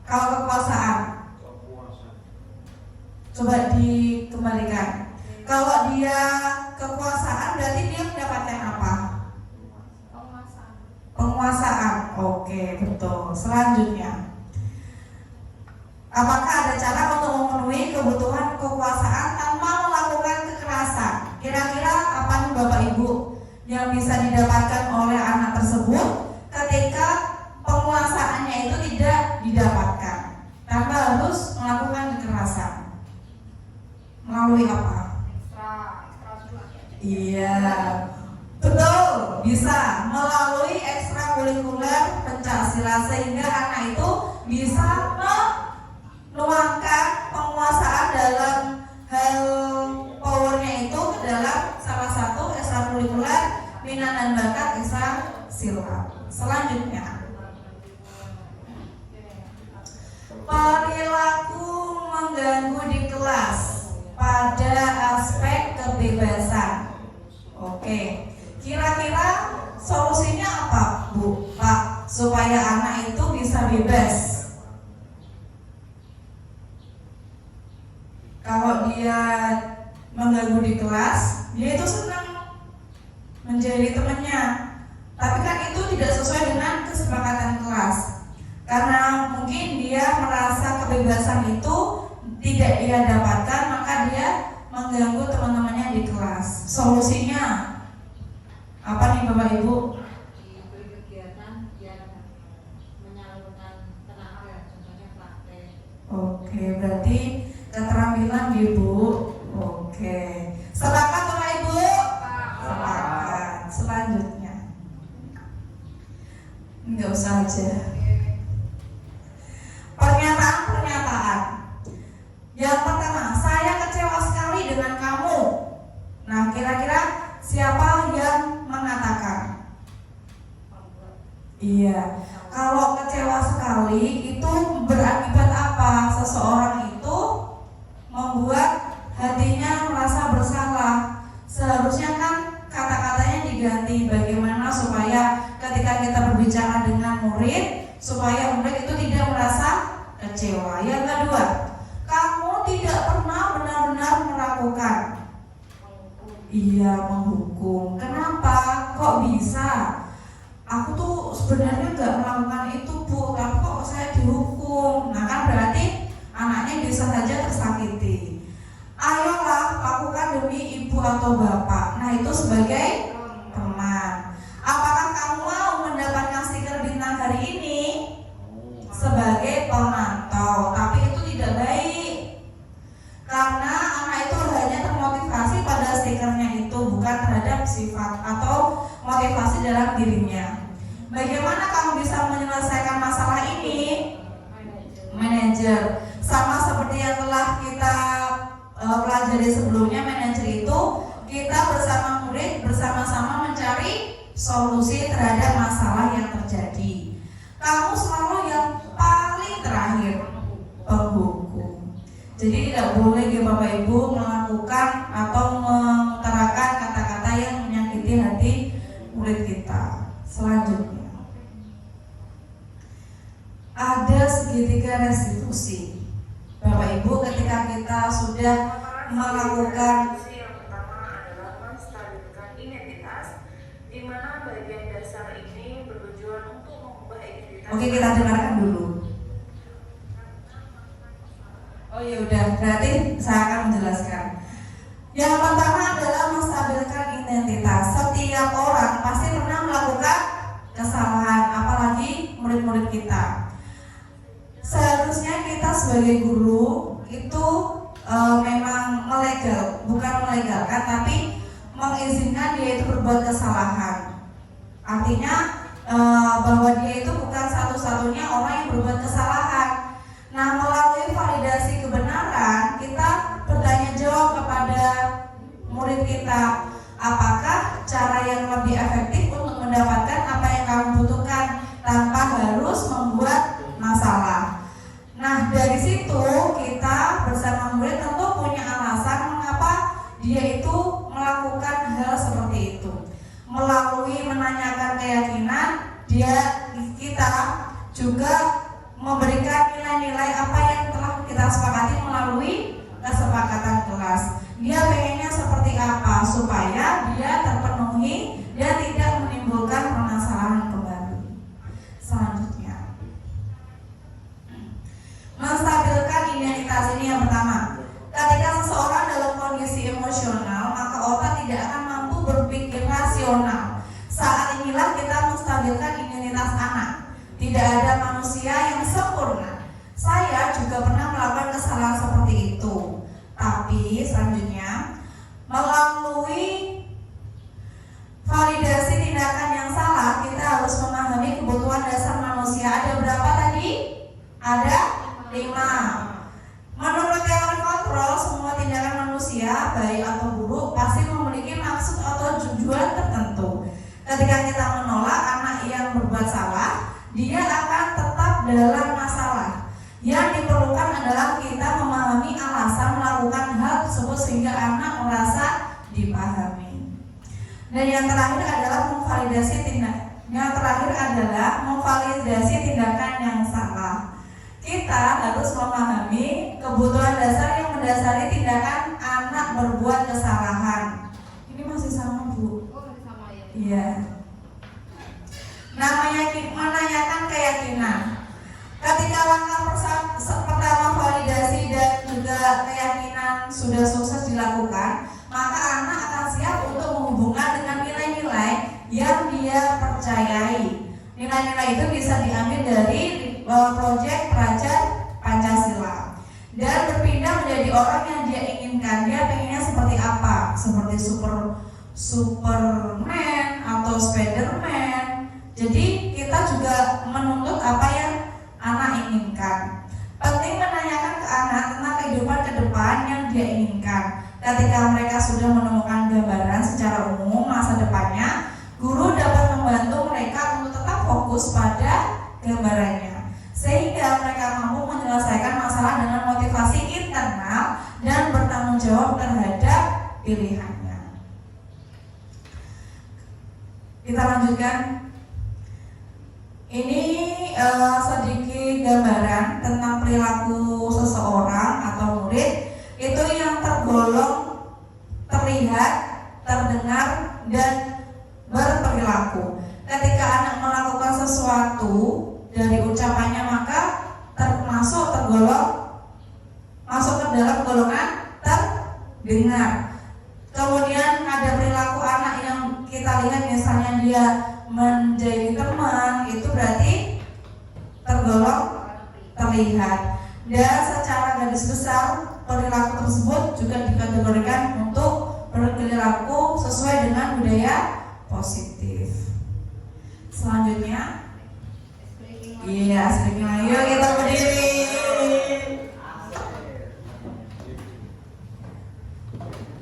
Speaker 6: Kalau kekuasaan, coba dikembalikan. Kalau dia kekuasaan berarti dia mendapatkan apa? Penguasaan. Oke, betul. Selanjutnya, apakah ada cara untuk memenuhi kebutuhan kekuasaan tanpa melakukan kekerasan? Kira-kira apa nih Bapak Ibu yang bisa didapatkan oleh anak tersebut ketika penguasaannya itu tidak didapatkan tanpa harus melakukan kekerasan? Melalui apa? Iya, betul, bisa melalui ekstrakurikuler pencaksilat, sehingga anak itu bisa menuangkan penguasaan dalam hal powernya itu ke dalam salah satu ekstrakurikuler minat dan bakat ekstrasilat. Selanjutnya, perilaku mengganggu di kelas pada aspek kebebasan. Oke, kira-kira solusinya apa Bu, Pak, supaya anak itu bisa bebas? Kalau dia mengganggu di kelas, dia itu senang menjadi temannya, tapi kan itu tidak sesuai dengan kesepakatan kelas. Karena mungkin dia merasa kebebasan itu tidak dia dapatkan, maka dia mengganggu teman-temannya di kelas. Solusinya apa nih Bapak Ibu?
Speaker 10: Diberi kegiatan yang menyalurkan tenaga, contohnya praktek.
Speaker 6: Oke, berarti keterampilan Ibu. Oke, sepakat Bapak Ibu? Sepakat. Selanjutnya, enggak usah aja. Pernyataan. Yang pertama, saya kecewa sekali dengan kamu. Nah, kira-kira siapa yang mengatakan? Iya, kalau kecewa sekali itu berakibat apa? Seseorang itu membuat hatinya merasa bersalah. Seharusnya kan kata-katanya diganti. Bagaimana supaya ketika kita berbicara dengan murid, supaya murid itu tidak merasa kecewa. Yang kedua, kamu tidak pernah benar-benar melakukan. Iya, menghukum. Kenapa? Kok bisa? Aku tuh sebenarnya nggak melakukan itu Bu, tapi kok saya dihukum. Nah kan berarti anaknya bisa saja tersakiti. Ayolah lakukan demi ibu atau bapak. Nah itu sebagai teman. Apakah kamu mau mendapatkan stiker bintang hari ini? Sebagai pemantau, tapi itu tidak baik karena anak itu hanya termotivasi pada stikernya itu, bukan terhadap sifat atau motivasi dalam dirinya. Bagaimana kamu bisa menyelesaikan masalah ini? Manajer, sama seperti yang telah kita pelajari sebelumnya, manajer itu kita bersama murid bersama-sama mencari solusi terhadap masalah yang terjadi. Kamu selalu yang paling terakhir, penghukum. Jadi tidak boleh ya Bapak Ibu melakukan atau mengutarakan kata-kata yang menyakiti hati murid kita. Selanjutnya, ada segitiga restitusi. Bapak Ibu, ketika kita sudah melakukan
Speaker 8: Institusi yang pertama adalah menstabilkan identitas, di mana bagian dasar ini bertujuan untuk mengubah identitas.
Speaker 6: Oke, kita dengarkan dulu. Oh ya udah, berarti saya akan menjelaskan. Yang pertama adalah menstabilkan identitas. Setiap orang pasti pernah melakukan kesalahan, apalagi murid-murid kita. Seharusnya kita sebagai guru itu memang bukan melegalkan, tapi mengizinkan dia itu berbuat kesalahan. Artinya bahwa dia itu bukan satu-satunya orang yang berbuat kesalahan. Nah, melalui validasi kebenaran, kita bertanya jawab kepada murid kita, apakah cara yang lebih efektif untuk mendapatkan apa yang kamu butuhkan tanpa harus membuat masalah. Nah, dari situ kita bersama murid tentu punya alasan mengapa dia itu melakukan hal seperti itu. Melalui menanyakan keyakinan, kita juga memberikan nilai-nilai apa yang telah kita sepakati melalui kesepakatan kelas. Dia pengennya seperti apa supaya dia terpenuhi dan tidak menimbulkan permasalahan kembali. Selanjutnya, menstabilkan identitas ini yang pertama. Ketika seseorang dalam kondisi emosional, maka otak tidak akan mampu berpikir rasional. Saat inilah kita menstabilkan identitas anak. Tidak ada manusia yang sempurna. Saya juga pernah melakukan kesalahan seperti itu. Tapi selanjutnya, melalui validasi tindakan yang salah, kita harus memahami kebutuhan dasar manusia. Ada berapa tadi? Ada 5. Menurut teori kontrol, semua tindakan manusia, baik atau buruk, pasti memiliki maksud atau tujuan tertentu. Ketika kita menolak anak yang berbuat salah, dia akan tetap dalam masalah. Yang diperlukan adalah kita memahami alasan melakukan hal tersebut sehingga anak merasa dipahami. Dan yang terakhir adalah memvalidasi tindakan yang salah. Kita harus memahami kebutuhan dasar yang mendasari tindakan anak berbuat kesalahan. Ini masih sama, Bu?
Speaker 5: Oh, sama ya.
Speaker 6: Iya. Menanyakan keyakinan. Ketika langkah pertama validasi dan juga keyakinan sudah sukses dilakukan, maka anak akan siap untuk menghubungkan dengan nilai-nilai yang dia percayai. Nilai-nilai itu bisa diambil dari proyek Pelajar Pancasila dan berpindah menjadi orang yang dia inginkan. Dia pengennya seperti apa? Seperti Superman atau Spiderman. Jadi kita juga menuntut apa yang anak inginkan. Penting menanyakan ke anak tentang kehidupan ke depan yang dia inginkan. Ketika mereka sudah menemukan gambaran secara umum masa depannya, guru dapat membantu mereka untuk tetap fokus pada gambarannya, sehingga mereka mampu menyelesaikan masalah dengan motivasi internal dan bertanggung jawab terhadap pilihannya. Kita lanjutkan. Ini sedikit gambaran tentang perilaku seseorang atau murid itu yang tergolong terlihat, terdengar, dan berperilaku. Ketika anak melakukan sesuatu dari ucapannya maka masuk ke dalam golongan terdengar. Kemudian ada perilaku anak yang kita lihat, misalnya dia menjadi teman, itu berarti tergolong terlihat. Dan secara garis besar perilaku tersebut juga dikategorikan untuk perilaku sesuai dengan budaya positif. Selanjutnya, iya, ayo kita berdiri.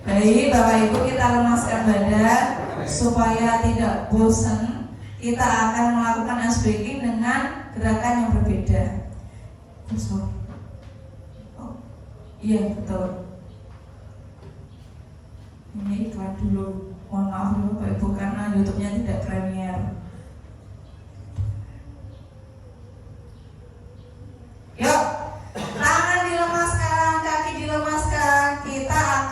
Speaker 6: Baik, Bapak Ibu, kita lemaskan badan supaya tidak bosan. Kita akan melakukan ice breaking dengan gerakan yang berbeda. Iya, betul. Ini iklan dulu. Mohon maaf dulu Bapak Ibu karena YouTube-nya tidak premier. Yuk, tangan dilemaskan, kaki dilemaskan. Kita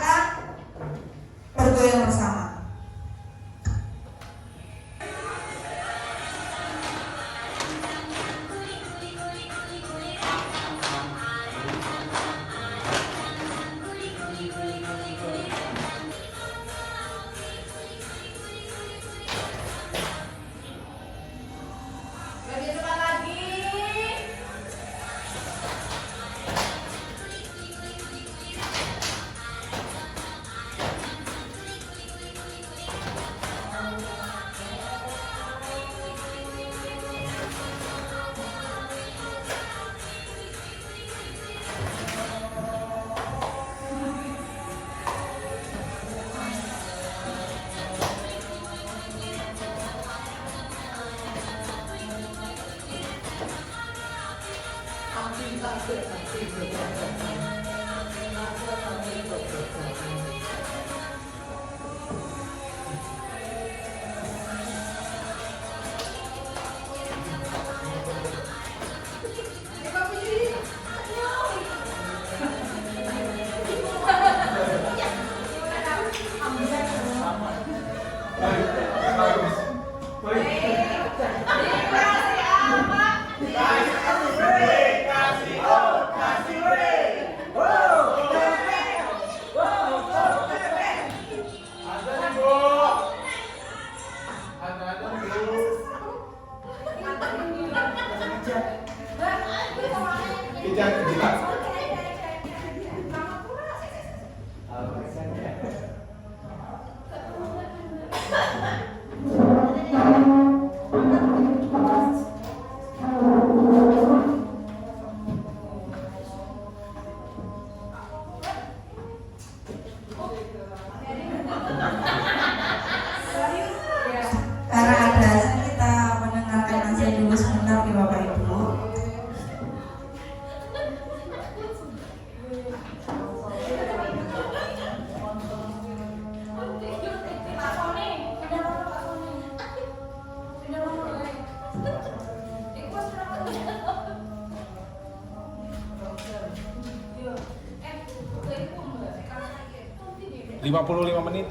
Speaker 11: menit.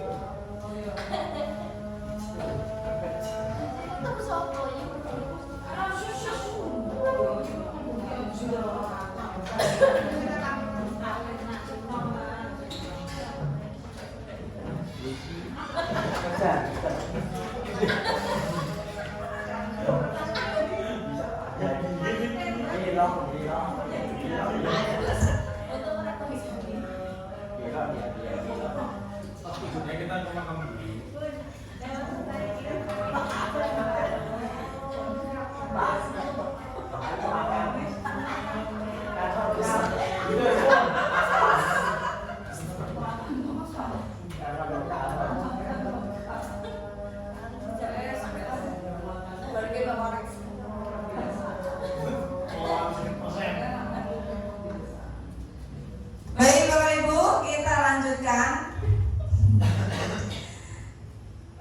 Speaker 6: Baik Bapak Ibu, kita lanjutkan.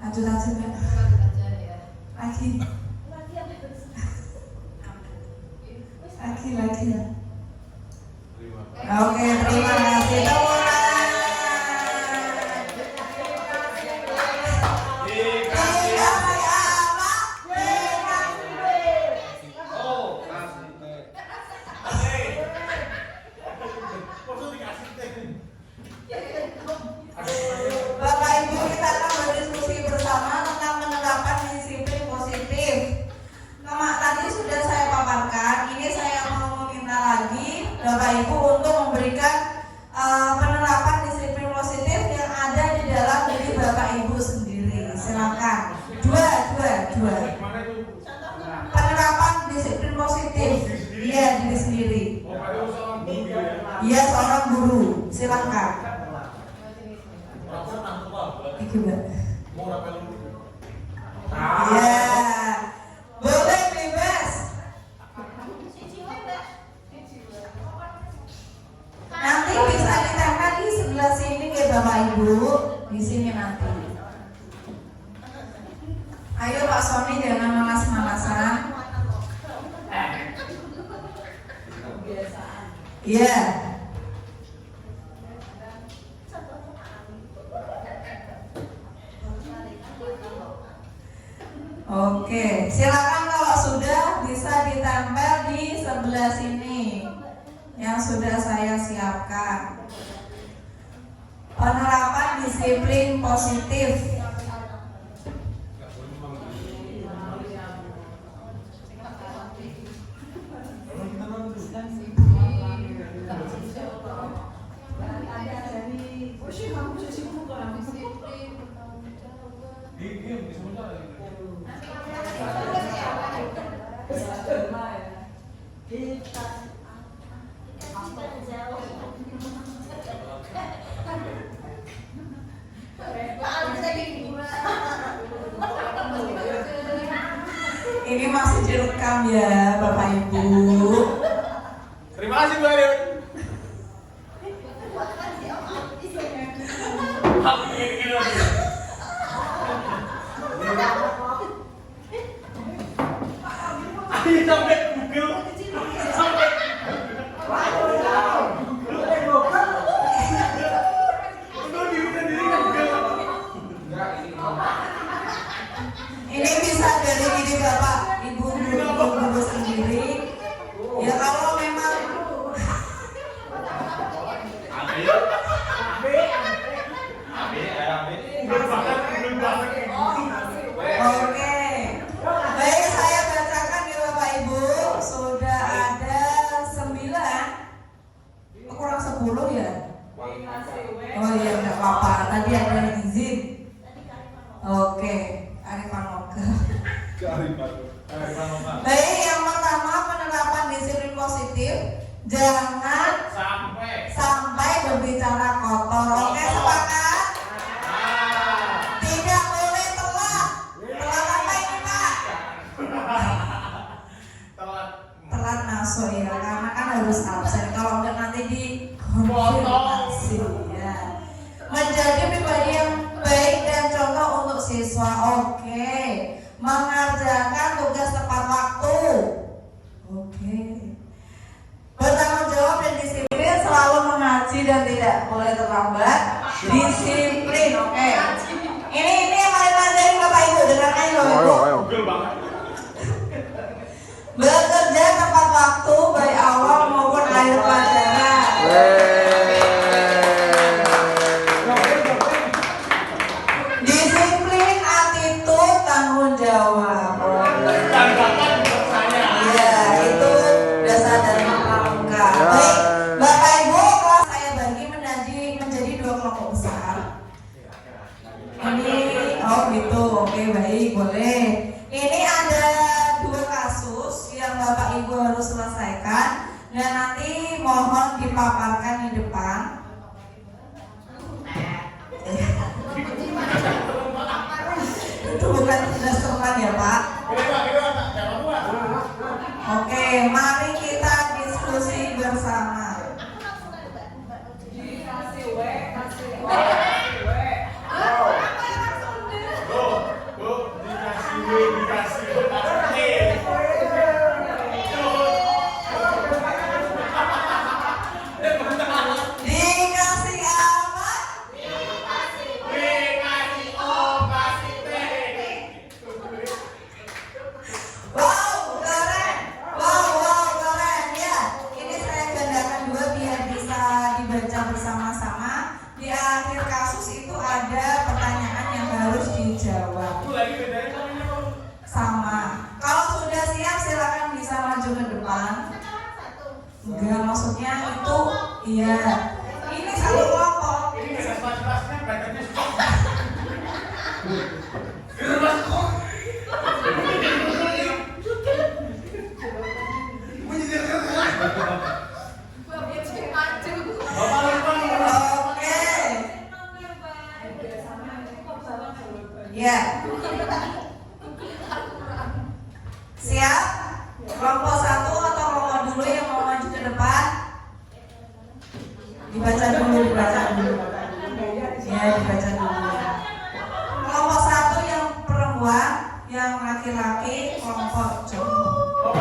Speaker 6: Lanjut aja Mbak. Lagi. Oke, terima kasih. Bapak Ibu, kita akan berdiskusi bersama tentang penerapan disiplin positif. Tadi sudah saya paparkan, ini saya mau meminta lagi Bapak Ibu untuk memberikan penerapan disiplin positif yang ada di dalam diri Bapak Ibu sendiri. Silakan. Dua. Penerapan disiplin positif. Iya, diri sendiri. Iya, seorang guru. Silakan. Iya. Boleh bebas. Nanti bisa ditempel di sebelah sini ya Bapak Ibu, di sini nanti. Ayo Pak Sony, jangan malas-malasan. Iya. Oke, silakan kalau sudah bisa ditempel di sebelah sini yang sudah saya siapkan. Penerapan disiplin positif. Ini masih direkam ya Bapak Ibu.
Speaker 11: Terima kasih Mbak Ariel. Sampai Google.
Speaker 6: Ini bisa dari diri Bapak Ibu guru sendiri. Ya kalau memang Oke. Baik, saya bacakan ya Bapak Ibu. Sudah ada 9. Kurang 10 ya? Oh iya, enggak apa-apa. Tadi ada yang izin. Oke, Arifan Moga. Baik, yang pertama penerapan disiplin positif. Jangan sampai berbicara kotor. Oke, sepakat? Tidak boleh telat. Telat apa ini Pak? Telat masuk ya, karena kan harus absen. Kalau enggak nanti di restitusi ya. Menjadi pribadi yang baik dan contoh untuk siswa. Oke. Mengerjakan tugas tepat waktu. Oke. Bertanggung jawab dan disiplin, selalu mengaji dan tidak boleh terlambat. Disiplin, oke. Ini yang paling penting Bapak Ibu, dengarkan loh Ibu.
Speaker 11: Gel banget.
Speaker 6: Bekerja tepat waktu baik awal maupun akhir pelajaran. Disiplin, attitude, tanggung jawab. Iya, itu dasar dari pramuka. Baik, Bapak Ibu, kelas saya bagi menjadi 2 kelompok besar. Ini, oh gitu, oke baik, boleh. Ini ada 2 kasus yang Bapak Ibu harus selesaikan dan nanti mohon dipaparkan di depan. Itu bukan tugas teman ya Pak. Oke, mari kita diskusi bersama. Dikasih apa? Wow, keren. Wow, keren ya. Ini saya gandakan 2 biar bisa dibaca bersama-sama. Di akhir kasus itu ada pertanyaan yang harus dijawab. Sama. Kalau sudah siap silakan bisa maju ke depan. Enggak, maksudnya itu iya. Ini satu kelompok. Oke. Ya. Siap? Kelompok 1 atau kelompok dulu yang mau maju ke depan? Dibaca dulu. Ya, dibaca dulu. Kelompok 1 yang perempuan, yang laki-laki, kelompok cowok.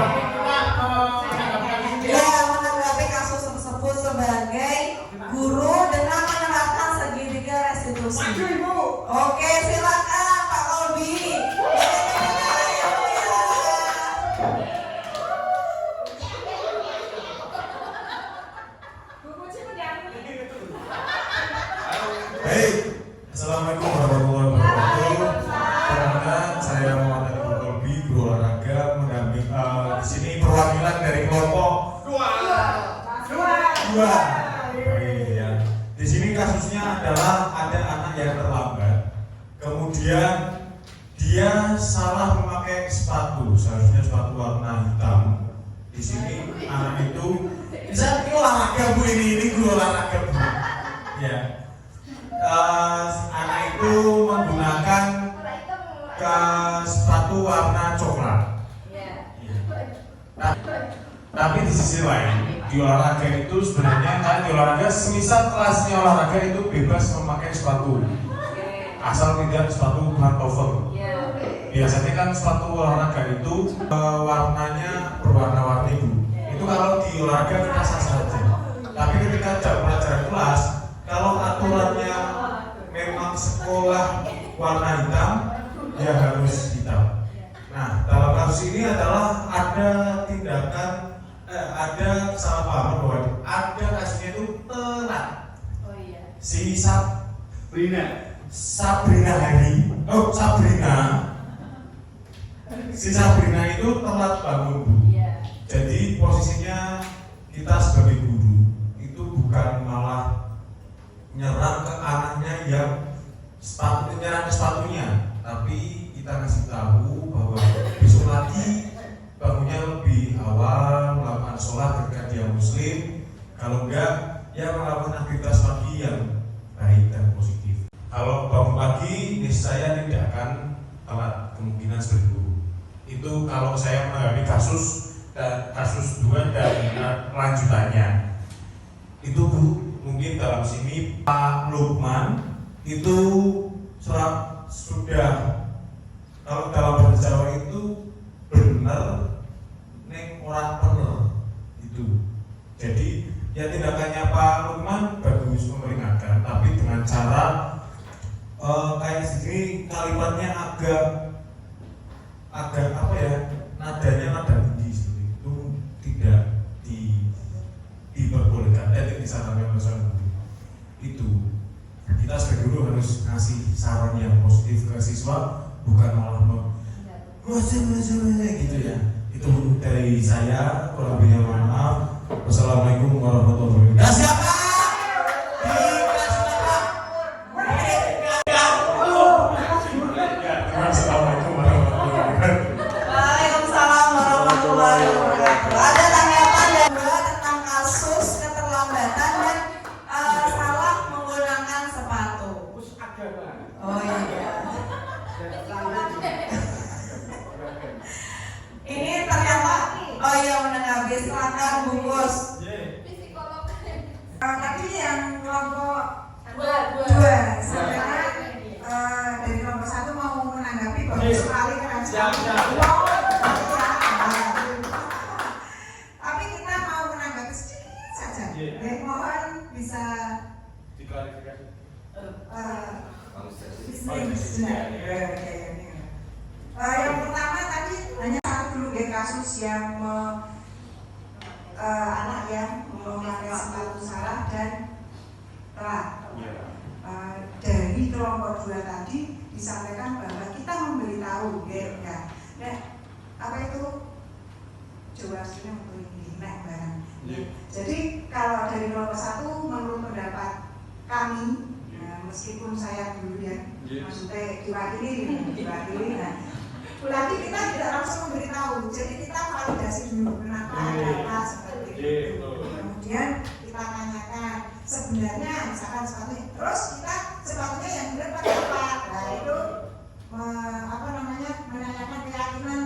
Speaker 6: Ya, menanggapi kasus tersebut sebagai guru dengan menerapkan segitiga restitusi. Oke, silakan Pak Kolbi.
Speaker 3: Baik, Assalamualaikum warahmatullahi wabarakatuh. Perkenalkan, saya Muhammad Ali Kolbi, guru olahraga mendamping di sini perwakilan dari kelompok 2. Baik ya. Di sini kasusnya adalah ada anak yang terlambat. Kemudian dia salah memakai sepatu, seharusnya sepatu warna hitam. Di sini anak itu, saya olahraga Bu, ini guru olahraga Bu. Ya. Anak itu menggunakan sepatu warna coklat. Tapi di sisi lain, di olahraga itu sebenarnya kan di olahraga semisal kelasnya olahraga itu bebas memakai sepatu, asal tidak sepatu pantofel. Biasanya kan sepatu olahraga itu warnanya berwarna-warni Bu. Itu kalau di olahraga kita sah saja. Tapi ketika jam pelajaran kelas, kalau aturannya memang sekolah warna hitam, ya harus hitam. Nah, dalam kasus ini adalah ada tindakan, ada kesalahpahaman bahwa ada kasusnya itu telat. Si Sabrina itu telat bangun Bu. Jadi posisinya kita sebagai guru itu bukan malah nyerang ke anaknya yang nyerang ke sepatunya, tapi kita ngasih tahu bahwa besok lagi bangunnya lebih awal, melakukan sholat ketika dia muslim. Kalau enggak, ya melakukan aktivitas pagi yang baik dan positif. Kalau bangun pagi, niscaya tidak akan telat, kemungkinan seribu. Itu kalau saya menghadapi kasus 2 dan lanjutannya. Itu Bu, mungkin mungkin dalam sini Pak Lukman itu sudah, kalau dalam bahasa Jawa itu benar neng orang bener itu. Jadi ya tindakannya Pak Lukman bagus memperingatkan, tapi dengan cara kayak segini kalimatnya agak apa ya, nadanya nada tinggi seperti itu tidak diperbolehkan, tidak disarankan oleh itu. Kita sebagai guru harus ngasih saran yang positif ke siswa, bukan malah gitu ya. Itu dari saya, kurang lebihnya mohon maaf. Wassalamualaikum warahmatullahi wabarakatuh. Siapa? Assalamualaikum warahmatullahi wabarakatuh.
Speaker 6: Waalaikumsalam warahmatullahi wabarakatuh. Ada tanggapan tentang kasus keterlambatan dan salah menggunakan sepatu. Oh iya. Ini ternyata, oh iya menanggapi, silakan bungkus. Tadi yang kelompok dua, sebenarnya dari kelompok satu mau menanggapi bagus sekali kan? Tapi kita mau menanggapi sedikit saja. Mohon bisa
Speaker 11: diklarifikasi.
Speaker 6: Yang pertama tadi hanya satu dulu kasus yang anak yang memakai sepatu salah dan telat. Dari kelompok 2 tadi disampaikan bahwa kita memberitahu, ya. Nah, apa itu? Coba aslinya untuk ini, naik barang. Jadi kalau dari kelompok 1 menurut pendapat kami, meskipun saya dulu ya, maksudnya diwakili, nah, berarti kita tidak langsung memberitahu, jadi kita validasi dulu kenapa ada apa seperti itu. Kemudian kita tanyakan sebenarnya misalkan sepatunya, terus kita sepatunya yang benar pakai apa? Nah itu menanyakan keyakinan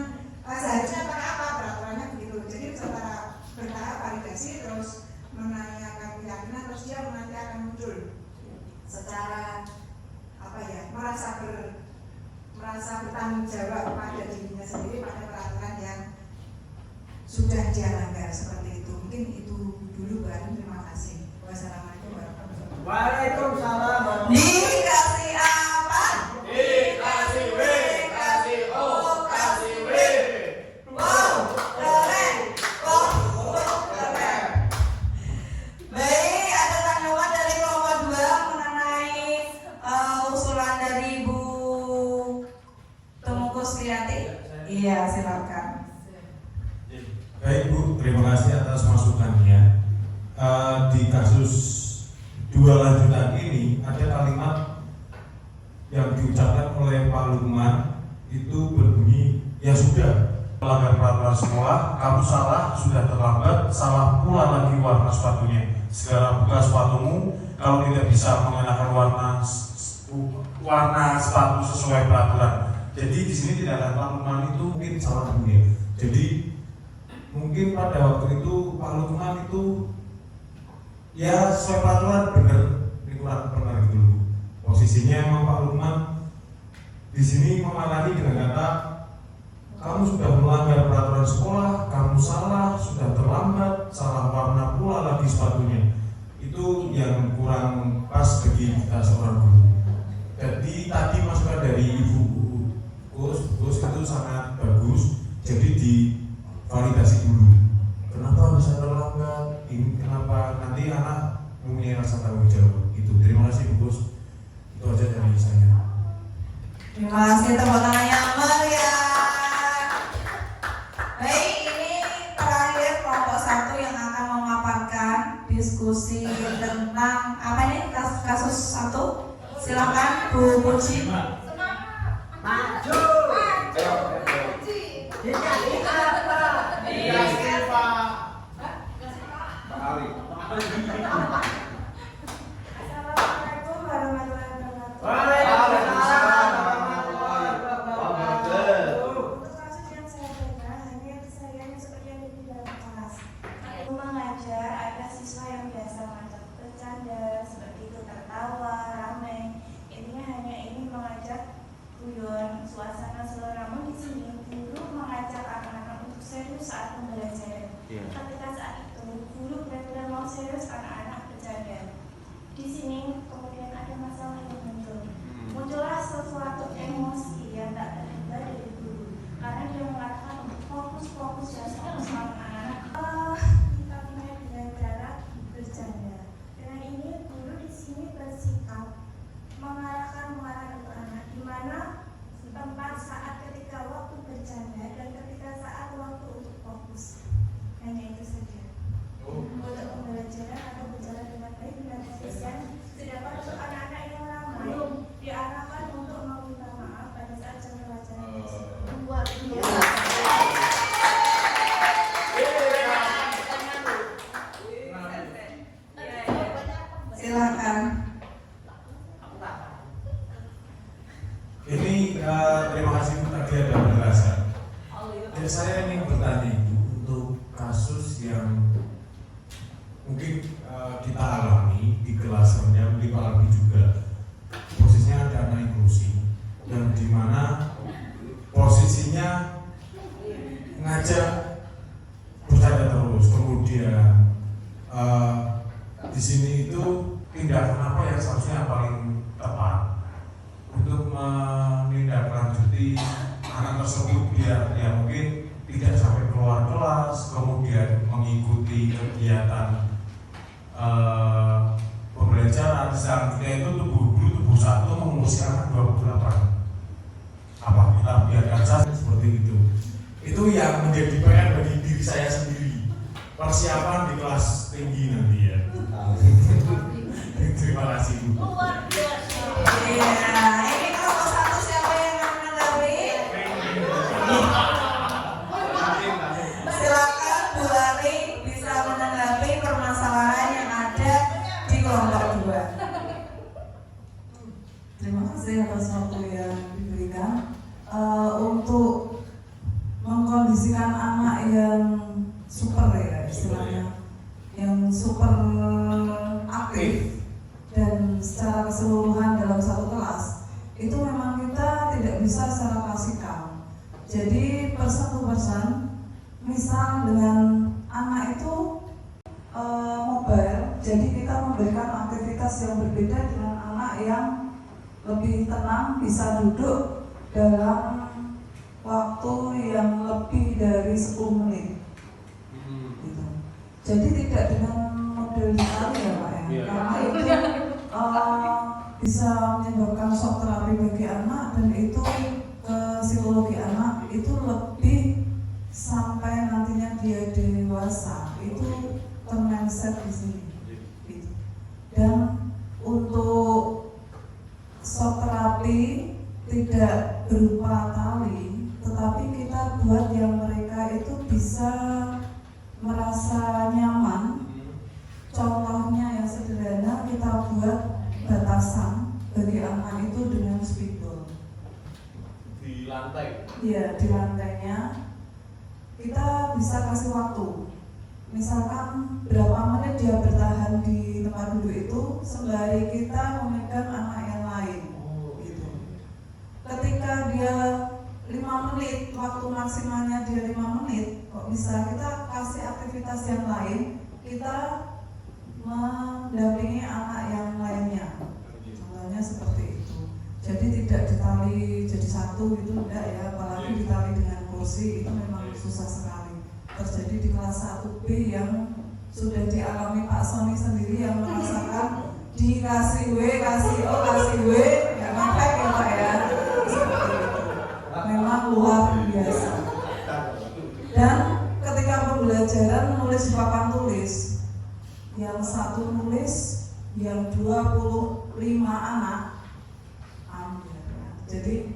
Speaker 6: seharusnya pakai apa, peraturannya begitu. Jadi secara bertahap validasi, terus menanyakan keyakinan, terus dia nanti akan muncul secara merasa bertanggung jawab pada dirinya sendiri pada peraturan yang sudah dia langgar seperti itu. Mungkin itu dulu Bang. Terima kasih. Wassalamualaikum warahmatullahi wabarakatuh.
Speaker 11: Waalaikumsalam.
Speaker 6: Dikasih apa?
Speaker 11: Dikasih W, kasih O, kasih W.
Speaker 6: Wow, keren. Keren. Baik, ada tanggapan dari kelompok 2 mengenai usulan dari Bu Tumukus Kriati. Iya, silakan.
Speaker 3: Baik Bu, terima kasih atas masukannya. Di kasus 2 lanjutan ini ada kalimat yang diucapkan oleh Pak Lukman itu berbunyi, ya sudah melanggar peraturan sekolah, kamu salah, sudah terlambat, salah pula lagi warna sepatunya. Segera buka sepatumu, kalau tidak bisa mengenakan warna sepatu sesuai peraturan. Jadi di sini tidak ada Pak Lukman itu mungkin salah bunyi. Jadi mungkin pada waktu itu Pak Lukman itu ya sesuai peraturan benar, ini kurang pernah gitu. Posisinya memang Pak Lukman di sini memarahi dengan kata kamu sudah melanggar peraturan sekolah, kamu salah, sudah terlambat, salah warna pula lagi sepatunya. Itu yang kurang pas bagi kita seorang guru. Jadi tadi masukan dari Ibu Gus itu sangat bagus. Jadi divalidasi dulu. Kenapa bisa terlambat? Ini kenapa? Nanti anak mempunyai rasa tanggung jawab. Itu. Terima kasih Bu Gus. Itu aja dari saya.
Speaker 6: Terima kasih, tepuk tangan yang meriah. Baik, ini terakhir kelompok 1 yang akan memaparkan diskusi tentang apa ini kasus 1. Silakan Bu Puji.
Speaker 11: Maju. Dikasih Pak Ali.
Speaker 5: Assalamualaikum warahmatullahi wabarakatuh.
Speaker 11: Waalaikumsalam warahmatullahi wabarakatuh.
Speaker 5: Untuk kasus yang saya pegang hanya keseharian seperti yang di dalam kelas. Mengajar ada siswa yang biasa macam bercanda,
Speaker 6: silakan.
Speaker 3: Ini terima kasih tadi ada penjelasan. Ya, saya ingin bertanya Ibu untuk kasus yang mungkin kita alami di kelas rendah, di Pak Albi juga. Posisinya ada anak inklusi yang dimana posisinya ngajak bercanda terus, kemudian di sini itu tindakan apa yang seharusnya paling tepat untuk menindaklanjuti anak tersebut biar ya mungkin tidak sampai keluar kelas, kemudian mengikuti kegiatan pembelajaran. Seharusnya itu tubuh satu mengurusi anak 28. Apa kita biarkan saja seperti itu. Itu yang menjadi PR bagi diri saya sendiri. Persiapan di kelas tinggi nanti ya. Terima kasih Bu.
Speaker 6: Luar biasa. Iya, ini kelompok satu siapa yang akan menanggapi? Silakan Bu Lari bisa menanggapi permasalahan yang ada di kelompok 2.
Speaker 7: Terima kasih atas waktu yang diberikan. Untuk mengkondisikan anak yang super ya istilahnya, yang super aktif dan secara keseluruhan dalam satu kelas, itu memang kita tidak bisa secara klasikal. Jadi person, misal dengan anak itu mobile, jadi kita memberikan aktivitas yang berbeda dengan anak yang lebih tenang, bisa duduk dalam waktu yang lebih dari 10 menit. Gitu. Jadi tidak dengan model dikali ya Pak ya, karena itu bisa menyebabkan shock terapi bagi anak, dan itu ke psikologi anak itu lebih sampai nantinya dia dewasa itu mindset di sini. Gitu. Dan untuk shock terapi tidak berupa tali, tetapi kita buat yang mereka itu bisa merasa nyaman. Contohnya yang sederhana, kita buat batasan bagi anak itu dengan spidol.
Speaker 11: Di lantai?
Speaker 7: Iya, di lantainya kita bisa kasih waktu. Misalkan berapa menit dia bertahan di tempat duduk itu sembari kita memegang anak yang lain. Gitu. Ketika dia 5 menit, waktu maksimalnya dia 5 menit, kok bisa kita kasih aktivitas yang lain, kita mendampingi anak yang lainnya. Contohnya seperti itu. Jadi tidak ditali jadi satu gitu, enggak ya, apalagi ditali dengan kursi itu memang susah sekali. Terjadi di kelas 1B yang sudah dialami Pak Sony sendiri yang merasakan dikasih W, kasih O, kasih W, nggak ngefek ya Pak ya. Seperti itu. Memang luar biasa. Dan ketika pembelajaran menulis di papan tulis, yang satu nulis, yang 25 anak ambil. Jadi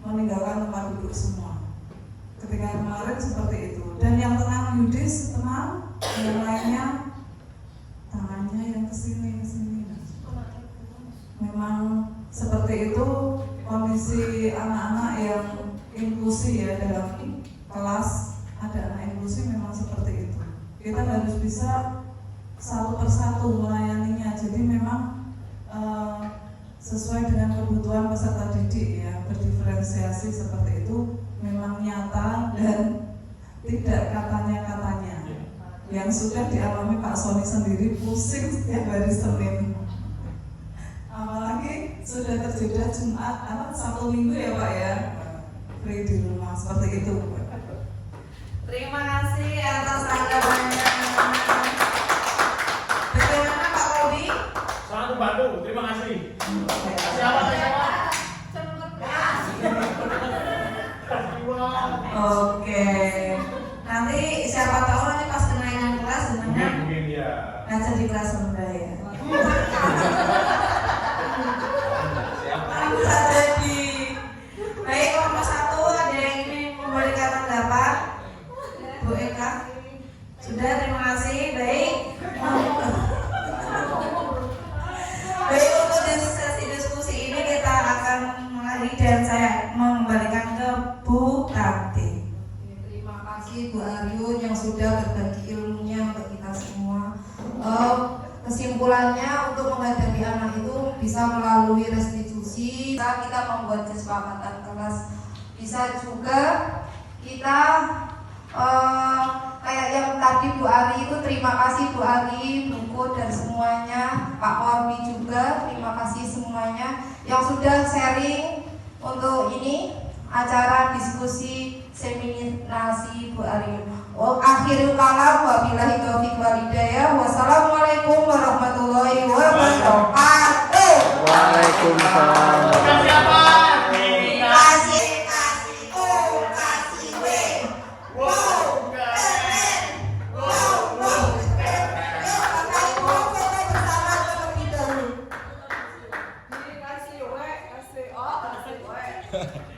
Speaker 7: meninggalkan tempat duduk semua. Ketika kemarin seperti itu. Dan yang tenang Yudis tenang, yang lainnya tangannya yang kesini. Memang seperti itu kondisi anak-anak yang inklusi ya dalam kelas. Ada anak inklusi memang seperti itu. Kita harus bisa satu persatu melayaninya. Jadi memang sesuai dengan kebutuhan peserta didik ya, berdiferensiasi seperti itu memang nyata dan tidak katanya yang sudah dialami Pak Sony sendiri, pusing setiap hari Senin, apalagi sudah terjeda Jumat, Sabtu Minggu ya Pak ya, free di rumah seperti itu.
Speaker 6: Terima kasih atas tanggapannya. Bagaimana Pak Robi?
Speaker 11: Selamat Bandung, terima kasih. Siapa?
Speaker 6: Oke. Nanti siapa tahu nanti pas kenaikan kelas dengan
Speaker 11: Mungkin ya.
Speaker 6: ngajar di kelas rendah ya. Harus ada di. Baik, kelompok 1 ada yang ingin memberikan tanggapan? Bu Eka. Sudah, terima kasih. Baik. dan saya mengembalikan ke Bu Tati.
Speaker 5: Terima kasih Bu Aryu yang sudah berbagi ilmunya untuk kita semua. Kesimpulannya, untuk menghadapi anak itu bisa melalui restitusi, bisa kita membuat kesepakatan kelas, bisa juga kita kayak yang tadi Bu Ari itu, terima kasih Bu Ari, buku dan semuanya, Pak Warmi juga, terima kasih semuanya yang sudah sharing untuk ini acara diskusi seminasi Bu Ari. Akhirul kalam, wabillahi taufiq wal hidayah. Wassalamualaikum warahmatullahi wabarakatuh.
Speaker 11: Waalaikumsalam.
Speaker 7: Kasih W, kasih O, kasih W.